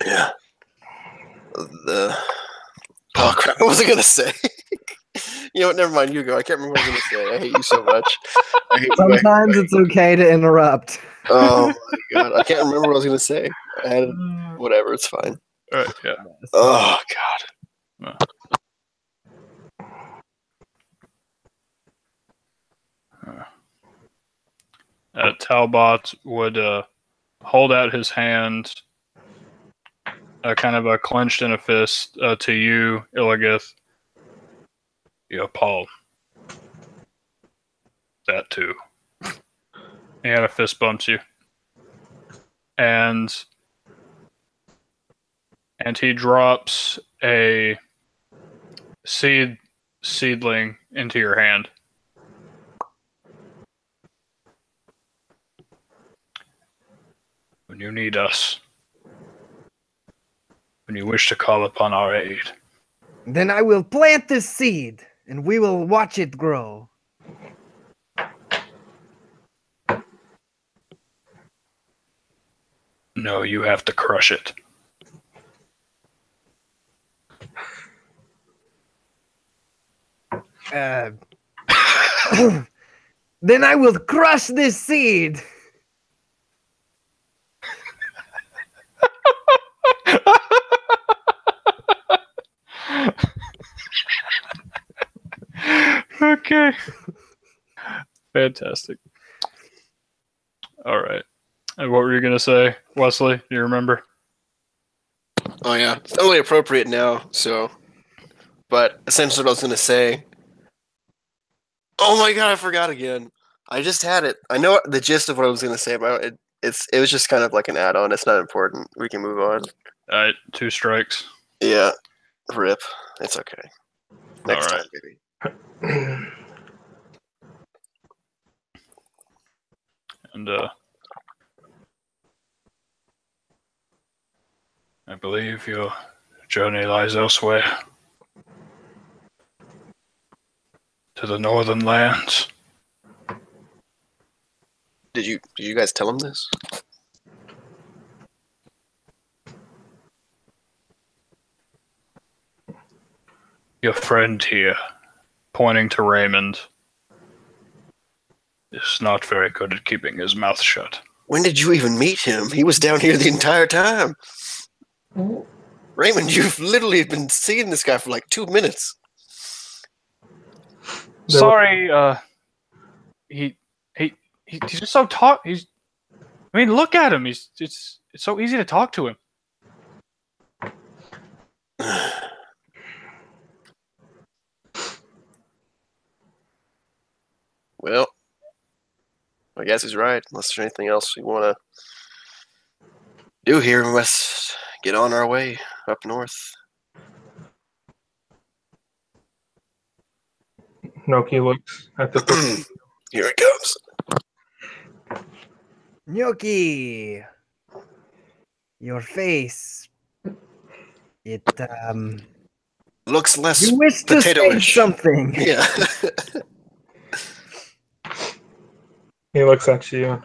Yeah. Oh crap! What was I gonna say? You know what? Never mind. You go. I can't remember what I was gonna say. I hate you so much.
Sometimes it's okay to interrupt.
Oh my god! I can't remember what I was gonna say. I had whatever. It's fine.
All right, yeah.
Oh god.
Talbot would hold out his hand, kind of clenched in a fist, to you, Illios. Yeah, Paul. That too. He had a fist bumps you. And he drops a seedling into your hand. When you need us, when you wish to call upon our aid,
then I will plant this seed, and we will watch it grow.
no, you have to crush it.
Then I will crush this seed.
Okay. Fantastic. All right. And what were you going to say, Wesley? Do you remember?
Oh yeah, it's totally appropriate now. So, but essentially, what I was gonna say. Oh my god, I forgot again. I just had it. I know the gist of what I was gonna say about it. It was just kind of like an add-on. It's not important. We can move on.
All right, 2 strikes.
Yeah, rip. It's okay. Next
All
time, baby.
And I believe your journey lies elsewhere. To the northern lands.
Did you guys tell him this?
Your friend here, pointing to Raymond, is not very good at keeping his mouth shut.
When did you even meet him? He was down here the entire time. Raymond, you've literally been seeing this guy for like 2 minutes.
Sorry, he's just so I mean, look at him. It's so easy to talk to him.
Well, I guess he's right. Unless there's anything else we want to do here, we must get on our way up north.
Noki looks at the
Here it comes.
Gnocchi, your face. It
Looks less
you wish to say
potato-ish.
something.
Yeah.
he looks at you.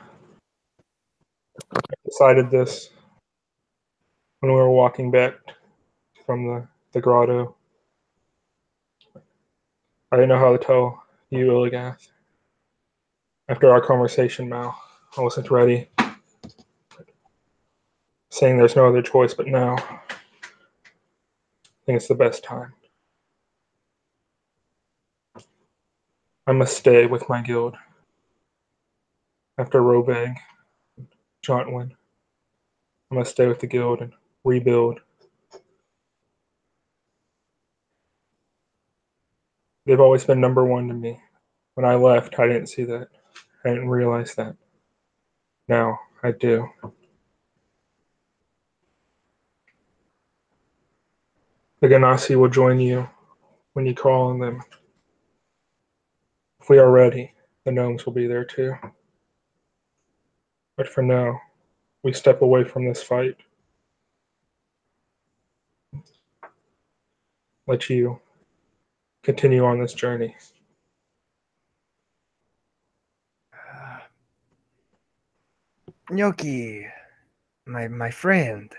I decided this when we were walking back from the grotto. I didn't know how to tell you, Illigath. After our conversation, Mal, I wasn't ready. Saying there's no other choice, but now I think it's the best time. I must stay with my guild. After Robeg, Jontwin, I must stay with the guild and rebuild. They've always been number one to me. When I left, I didn't see that. I didn't realize that. Now, I do. The Ganassi will join you when you call on them. If we are ready, the gnomes will be there too. But for now, we step away from this fight. Let you continue on this journey.
Gnocchi, my friend.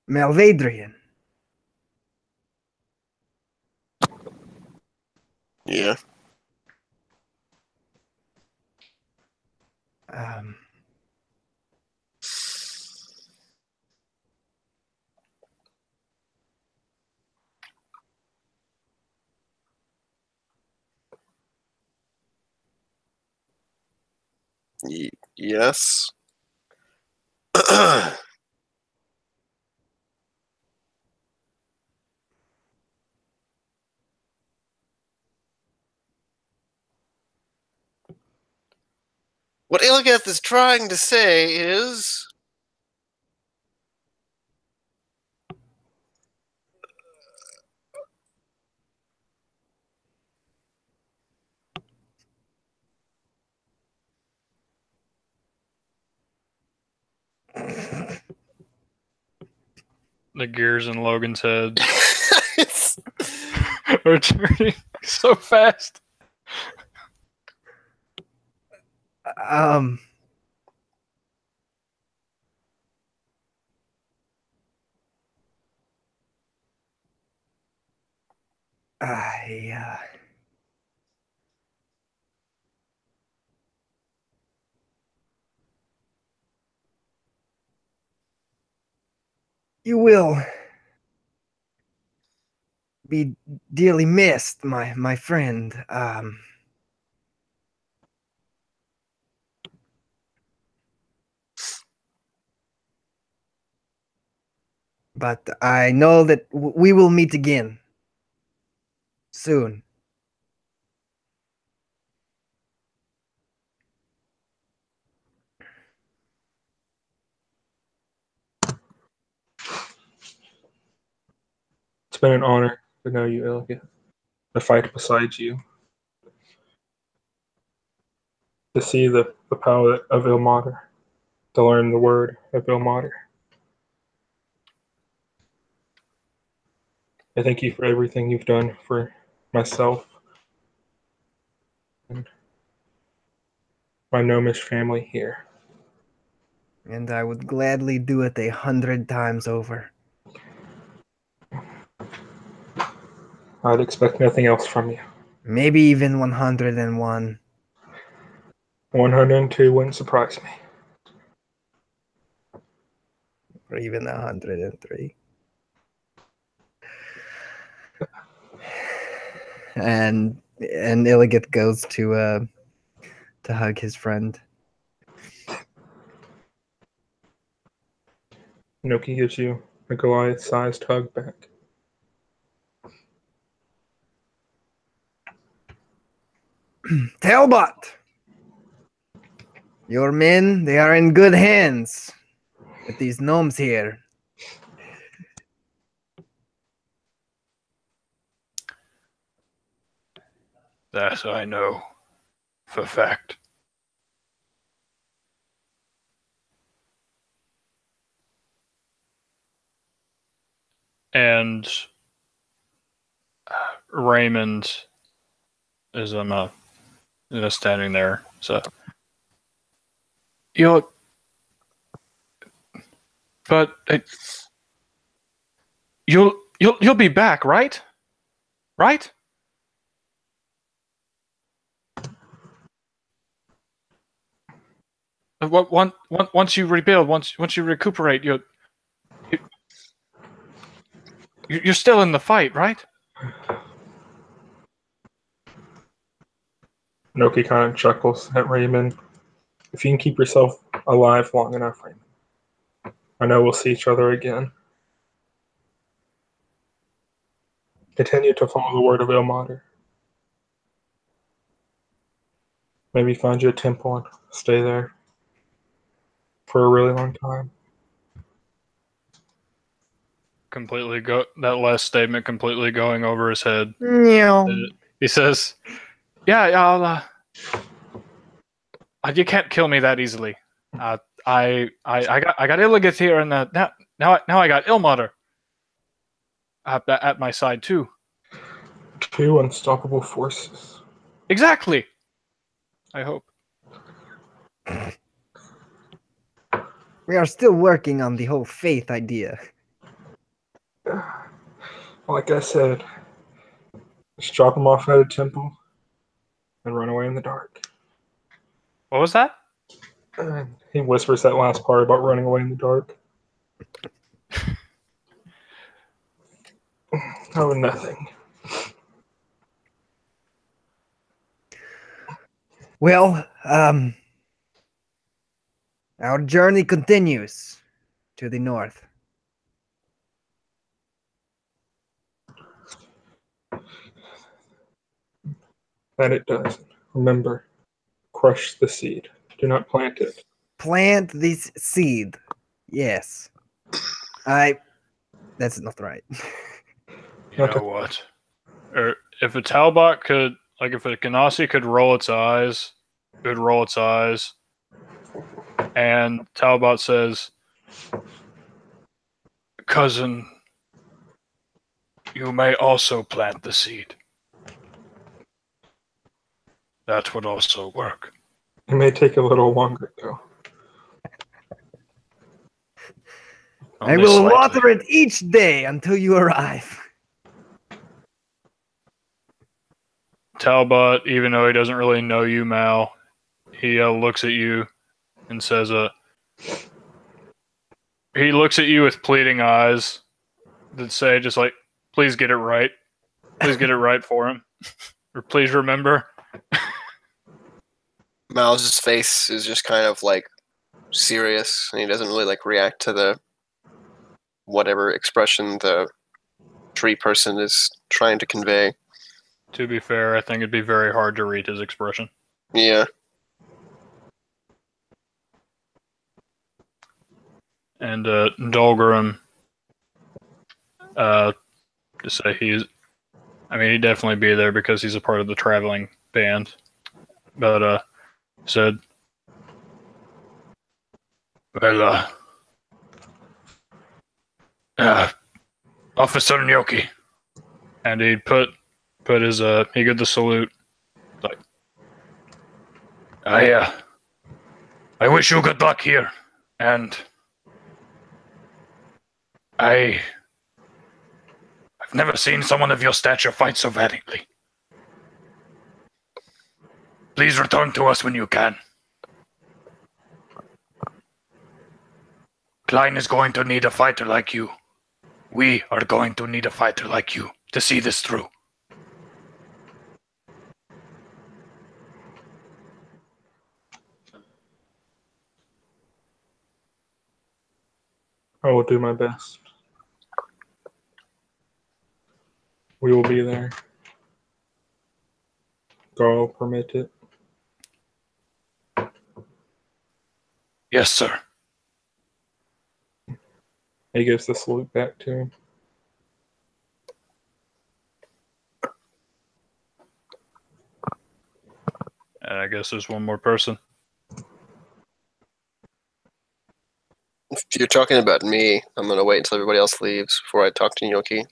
Malvadrian.
Yeah. Yes. What Illigath is trying to say is...
The gears in Logan's head are turning so fast.
You will be dearly missed, my friend. But I know that we will meet again soon.
It's been an honor to know you, Illios. To fight beside you. To see the power of Ilmater. To learn the word of Ilmater. I thank you for everything you've done for myself and my gnomish family here.
And I would gladly do it 100 times over.
I'd expect nothing else from you.
Maybe even 101.
102 wouldn't surprise me.
Or even 103. And Illigit goes to hug his friend.
Noki gives you a Goliath-sized hug back.
Talbot! Your men, they are in good hands with these gnomes here.
That I know for fact. And Raymond is standing there. So but you'll be back, right? Right? Once you rebuild, once you recuperate, you're still in the fight, right?
Noki kind of chuckles at Raymond. If you can keep yourself alive long enough, Raymond, I know we'll see each other again. Continue to follow the word of Ilmater. Maybe find you a temple and stay there for a really long time.
That last statement completely going over his head.
Yeah.
He says, "Yeah, I'll. You can't kill me that easily. I got Illigus here, and now I got Ilmater at my side too.
Two unstoppable forces.
Exactly. I hope.
We are still working on the whole faith idea.
Like I said, just drop him off at a temple and run away in the dark."
What was that?
And he whispers that last part about running away in the dark. Oh, nothing.
Well, our journey continues to the north.
That it does. Remember, crush the seed. Do not plant it.
Plant this seed. Yes. That's not right.
You know what? Or if a Talbot could, like, if a Ganassi could roll its eyes, it would roll its eyes. And Talbot says, "Cousin, you may also plant the seed. That would also work."
It may take a little longer, though.
I
Only
will
slightly.
water it each day until you arrive.
Talbot, even though he doesn't really know you, Mal, he looks at you and says, he looks at you with pleading eyes that say, just like, "Please get it right. Please get it right for him. Or please remember."
Mal's face is just kind of like serious, and he doesn't really like react to the whatever expression the tree person is trying to convey.
To be fair, I think it'd be very hard to read his expression.
Yeah.
And Dolgrim, to say I mean, he'd definitely be there because he's a part of the traveling band. But said, well, Officer Gnocchi, and he'd put his he gave the salute. Like, I wish you good luck here, and I've never seen someone of your stature fight so valiantly. Please return to us when you can. Klein is going to need a fighter like you. We are going to need a fighter like you to see this through.
I will do my best. We will be there. God will permit it.
Yes, sir.
He gives the salute back to him.
And I guess there's one more person.
If you're talking about me, I'm going to wait until everybody else leaves before I talk to Gnocchi.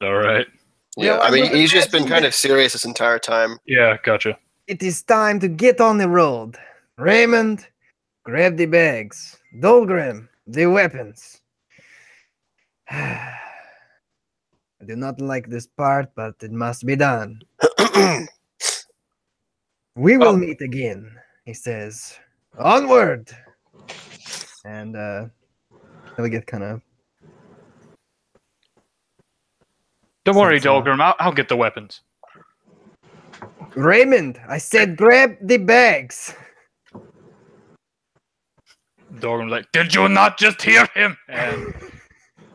All right.
Yeah,
Well,
I mean,
I'm
he's just been
imagine
kind
that-
of serious this entire time.
Yeah, gotcha.
It is time to get on the road. Raymond, grab the bags. Dolgrim, the weapons. I do not like this part, but it must be done. We will meet again, he says. Onward! And he'll get kind of...
Don't worry,
Sounds
Dolgrim. I'll get the weapons.
Raymond, I said grab the bags.
Dolgrim's like, did you not just hear him?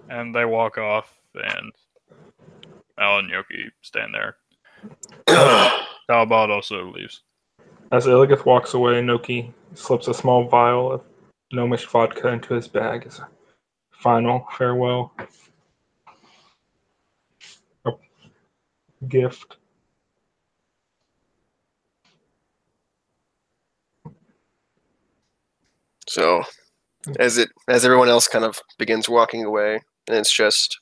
And they walk off, and Al and Gnocchi stand there. Talbot also leaves.
As Illios walks away, Gnocchi slips a small vial of gnomish vodka into his bag as a final farewell gift.
So, as everyone else kind of begins walking away, and it's just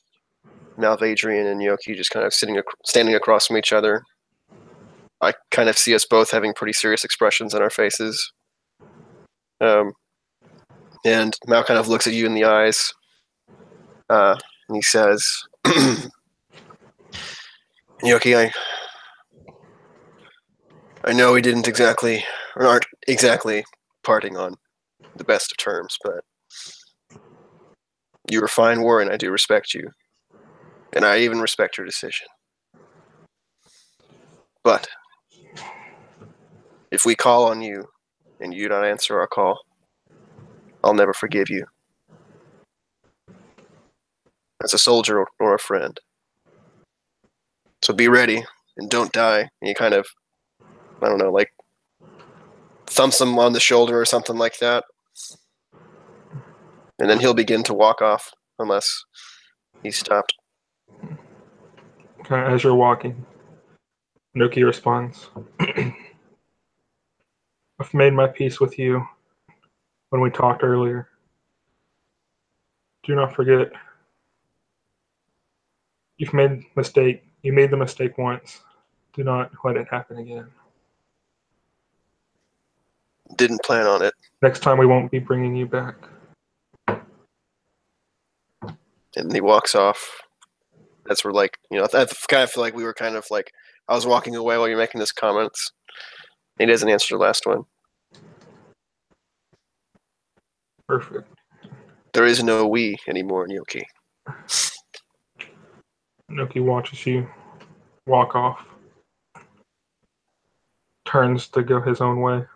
Malvadrian and Gnocchi just kind of standing across from each other. I kind of see us both having pretty serious expressions on our faces. And Mal kind of looks at you in the eyes, and he says, Gnocchi, I know we didn't exactly, or aren't exactly parting on the best of terms, but you were fine, Warren. I do respect you. And I even respect your decision. But if we call on you and you don't answer our call, I'll never forgive you. As a soldier or a friend. So be ready and don't die. And he kind of, I don't know, like thumps him on the shoulder or something like that. And then he'll begin to walk off unless he's stopped.
Okay, as you're walking, Gnocchi responds, I've made my peace with you when we talked earlier. Do not forget, you made the mistake once. Do not let it happen again.
Didn't plan on it.
Next time we won't be bringing you back.
And he walks off. That's where, like, you know, I kind of feel like we were kind of like, I was walking away while you're making these comments. He doesn't answer the last one.
Perfect.
There is no we anymore, Gnocchi.
Gnocchi watches you walk off. Turns to go his own way.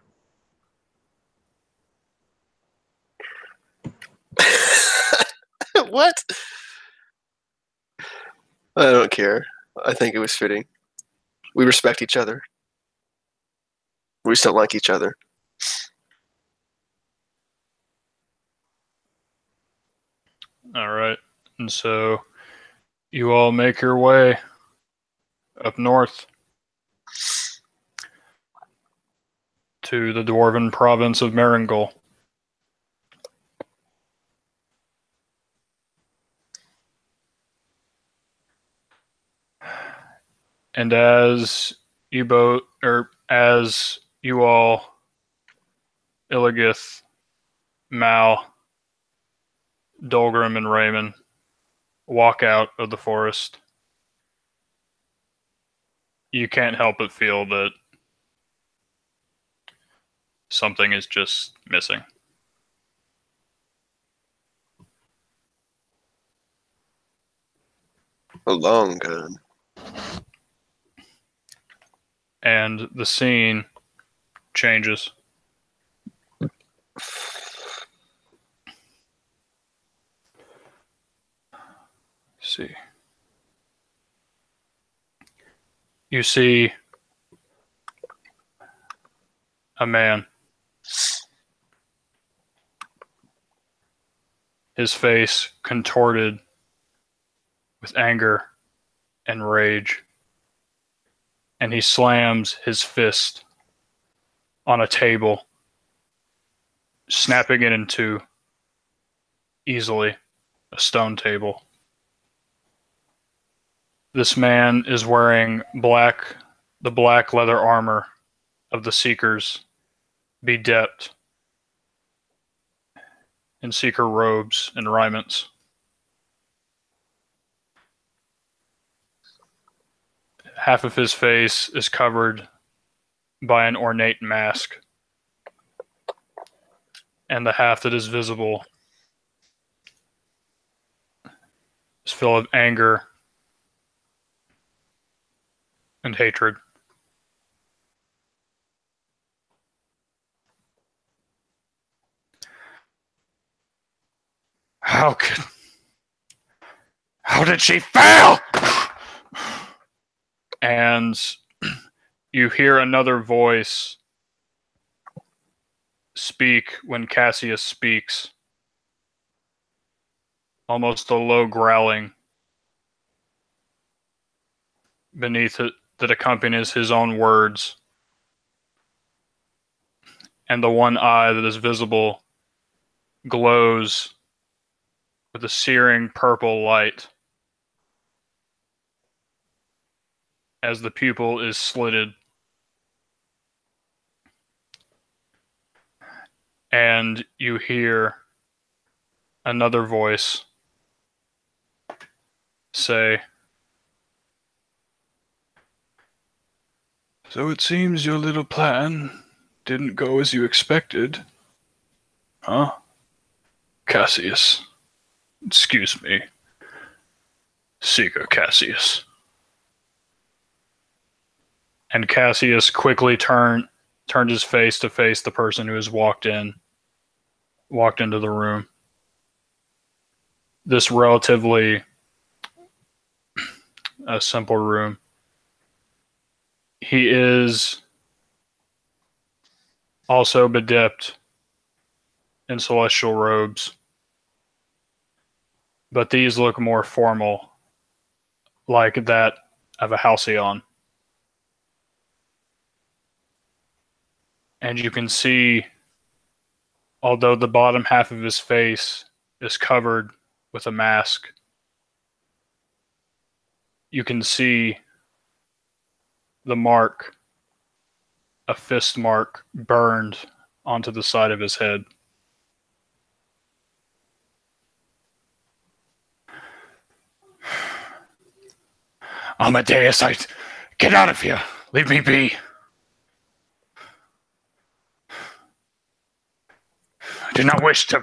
What? I don't care. I think it was fitting. We respect each other. We just don't like each other.
All right. And so you all make your way up north to the dwarven province of Maringol. And as you all, Illigith, Mal, Dolgrim, and Raymond walk out of the forest, you can't help but feel that something is just missing.
A long gun.
And the scene changes. Let's see. You see a man. His face contorted with anger and rage. And he slams his fist on a table, snapping it in two, easily, a stone table. This man is wearing the black leather armor of the Seekers, bedecked in Seeker robes and raiments. Half of his face is covered by an ornate mask, and the half that is visible is full of anger and hatred. How did she fail? And you hear another voice speak when Cassius speaks. Almost a low growling beneath it that accompanies his own words. And the one eye that is visible glows with a searing purple light as the pupil is slitted. And you hear another voice say, "So it seems your little plan didn't go as you expected, huh? Cassius. Excuse me. Seeker Cassius." And Cassius quickly turned his face to face the person who has walked into the room. This relatively simple room. He is also bedecked in celestial robes, but these look more formal, like that of a halcyon. And you can see, although the bottom half of his face is covered with a mask, you can see the mark, a fist mark, burned onto the side of his head. Amadeus, get out of here. Leave me be. I do not wish to.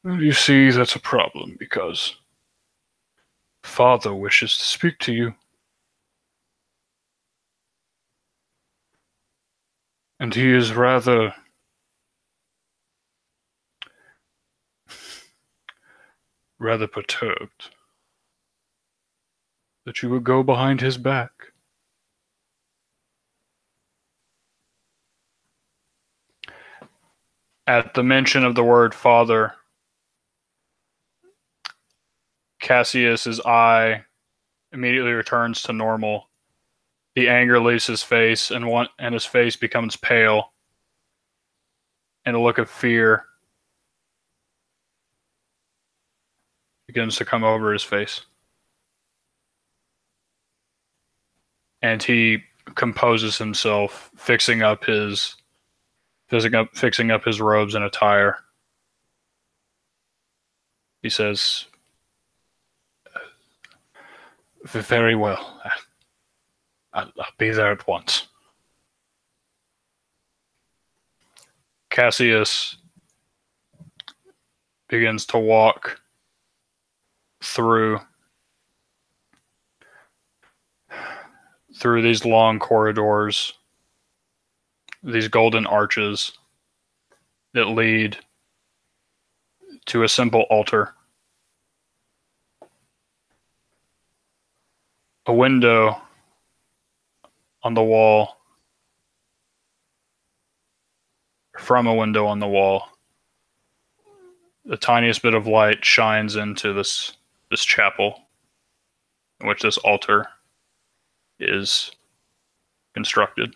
Well, you see, that's a problem, because Father wishes to speak to you. And he is rather perturbed that you would go behind his back. At the mention of the word father, Cassius's eye immediately returns to normal. The anger leaves his face, and his face becomes pale, and a look of fear begins to come over his face. And he composes himself, fixing up his robes and attire. He says, "Very well. I'll be there at once." Cassius begins to walk through these long corridors, these golden arches that lead to a simple altar. A window on the wall, from a window on the wall, the tiniest bit of light shines into this chapel in which this altar is constructed.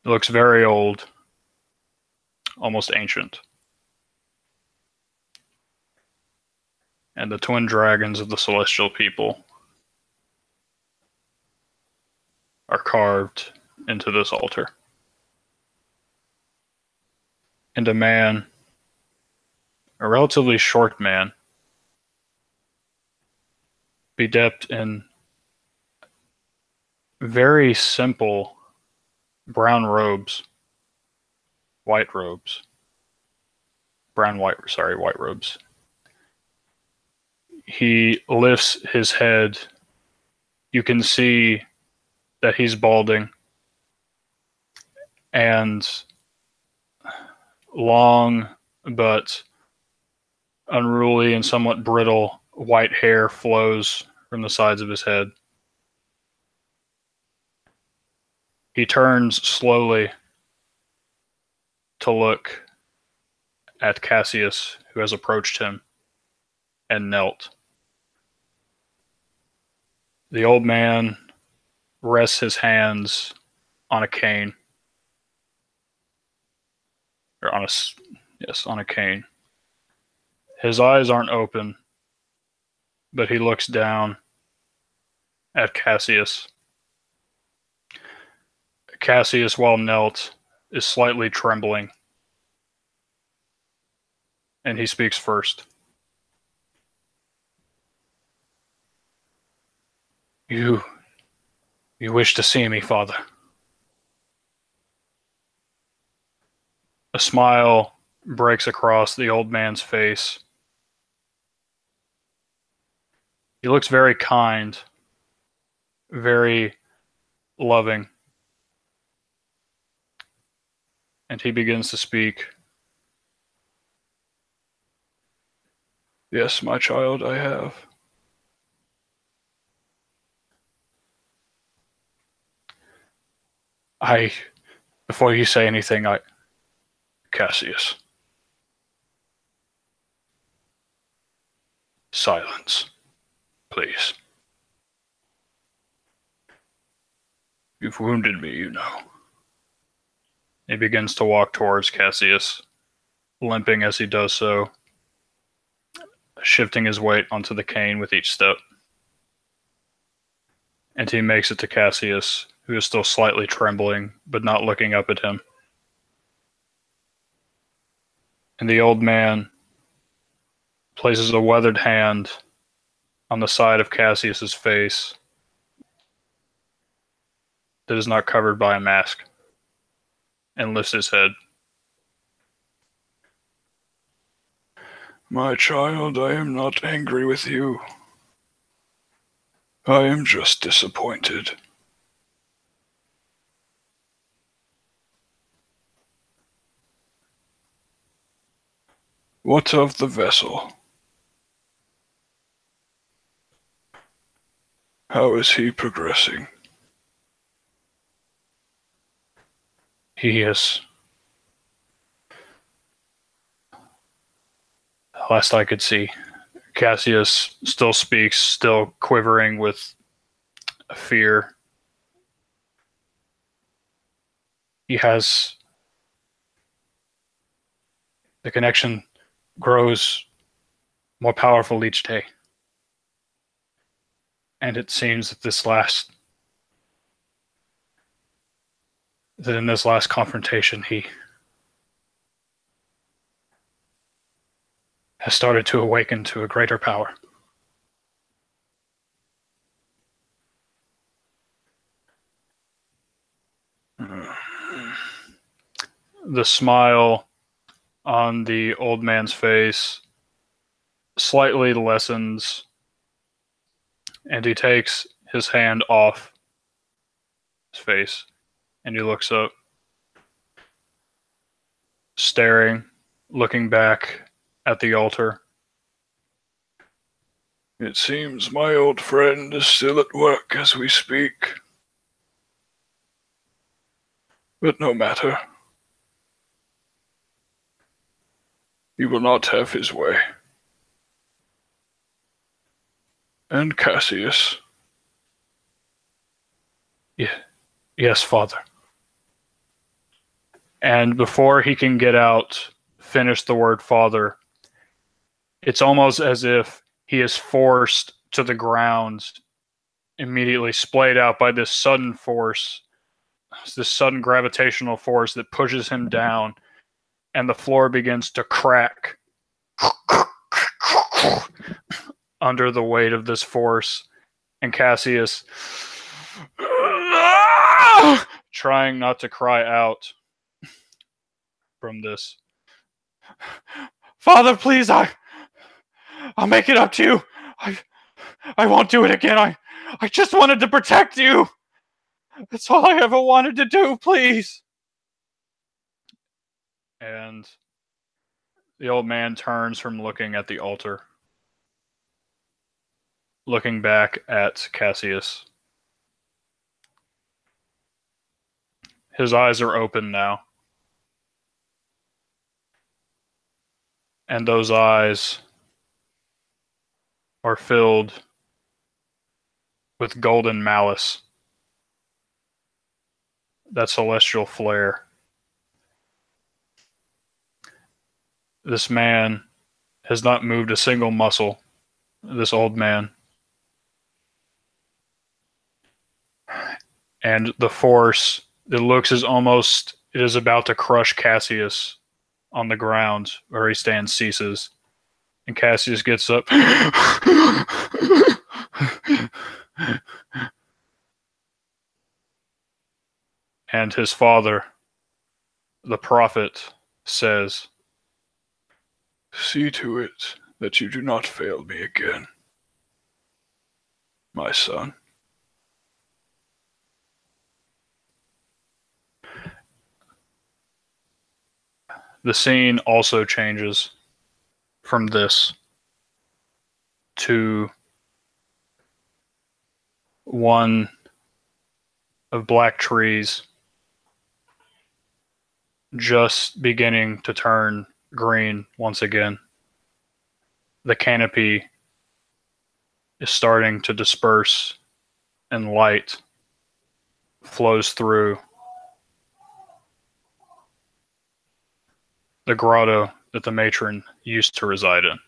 It looks very old, almost ancient. And the twin dragons of the celestial people are carved into this altar. And a man, a relatively short man, bedecked in very simple brown robes, white robes, white robes. He lifts his head. You can see that he's balding, and long but unruly and somewhat brittle white hair flows from the sides of his head. He turns slowly to look at Cassius, who has approached him and knelt. The old man rests his hands on a cane. Or on a cane. His eyes aren't open, but he looks down at Cassius. Cassius, while knelt, is slightly trembling, and he speaks first. You wish to see me, Father? A smile breaks across the old man's face. He looks very kind, very loving. And he begins to speak. Yes, my child, I have. Before you say anything, Cassius. Silence, please. You've wounded me, you know. He begins to walk towards Cassius, limping as he does so, shifting his weight onto the cane with each step. And he makes it to Cassius, who is still slightly trembling, but not looking up at him. And the old man places a weathered hand on the side of Cassius's face that is not covered by a mask, and lifts his head. My child, I am not angry with you. I am just disappointed. What of the vessel? How is he progressing? He has last I could see. Cassius still speaks, still quivering with fear. He has... The connection grows more powerful each day. And it seems that in this last confrontation, he has started to awaken to a greater power. The smile on the old man's face slightly lessens, and he takes his hand off his face, and he looks up, staring, looking back at the altar. It seems my old friend is still at work as we speak. But no matter. He will not have his way. And Cassius. Yes, Father. And before he can finish the word Father, it's almost as if he is forced to the ground, immediately splayed out by this sudden force, this sudden gravitational force that pushes him down, and the floor begins to crack under the weight of this force. And Cassius, trying not to cry out from this. Father, please, I'll make it up to you. I won't do it again. I just wanted to protect you. That's all I ever wanted to do, please. And the old man turns from looking at the altar, looking back at Cassius. His eyes are open now. And those eyes are filled with golden malice. That celestial flare. This man has not moved a single muscle. This old man. And the force, it looks as almost it is about to crush Cassius on the ground where he stands, ceases. And Cassius gets up. And his father, the prophet, says, "See to it that you do not fail me again, my son." The scene also changes from this to one of black trees just beginning to turn green once again. The canopy is starting to disperse and light flows through the grotto that the matron used to reside in.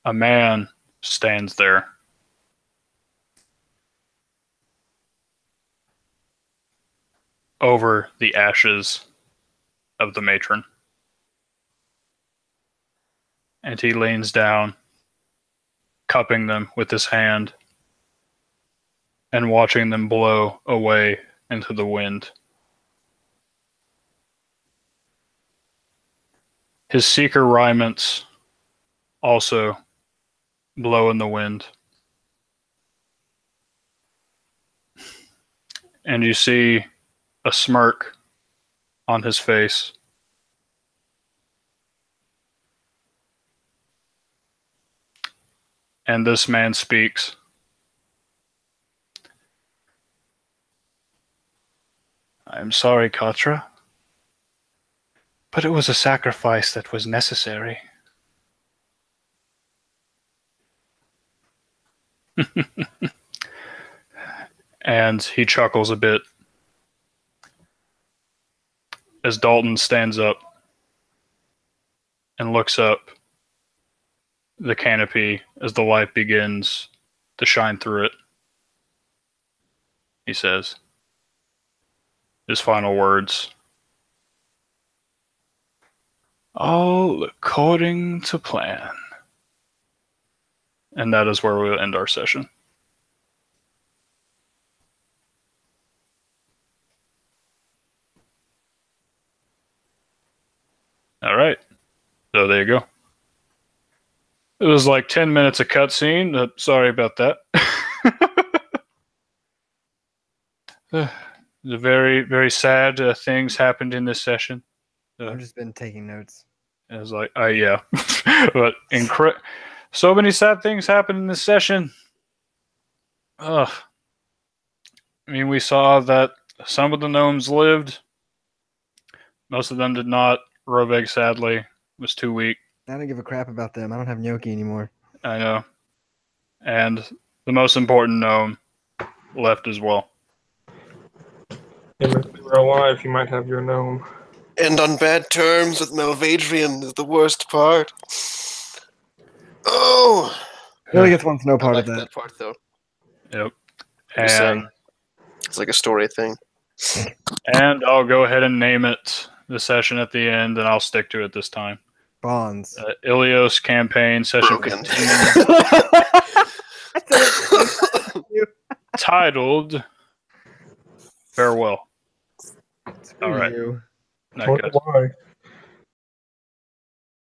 A man stands there. Over the ashes of the matron. And he leans down, cupping them with his hand and watching them blow away into the wind. His seeker raiments also blow in the wind. And you see a smirk on his face. And this man speaks. I'm sorry, Katra. But it was a sacrifice that was necessary. And he chuckles a bit as Dalton stands up and looks up the canopy as the light begins to shine through it. He says his final words. All according to plan. And that is where we'll end our session. All right. So there you go. It was like 10 minutes of cutscene. Sorry about that. The very, very sad things happened in this session.
I've just been taking notes.
It was like, yeah. But so many sad things happened in this session. Ugh. I mean, we saw that some of the gnomes lived. Most of them did not. Roveg, sadly, was too weak.
I don't give a crap about them. I don't have gnocchi anymore.
I know. And the most important gnome left as well.
And if you were alive, you might have your gnome.
And on bad terms with Malvadrian is the worst part. Oh!
Illios wants no
I
part
like
of that.
that part, though.
Yep.
Just saying.
And,
It's like a story thing.
and I'll go ahead and name it the session at the end, and I'll stick to it this time.
Bonds.
Illios campaign session
Broken.
15, titled Farewell.
Screw
All right.
you.
Night,
Wonder
guys.
why.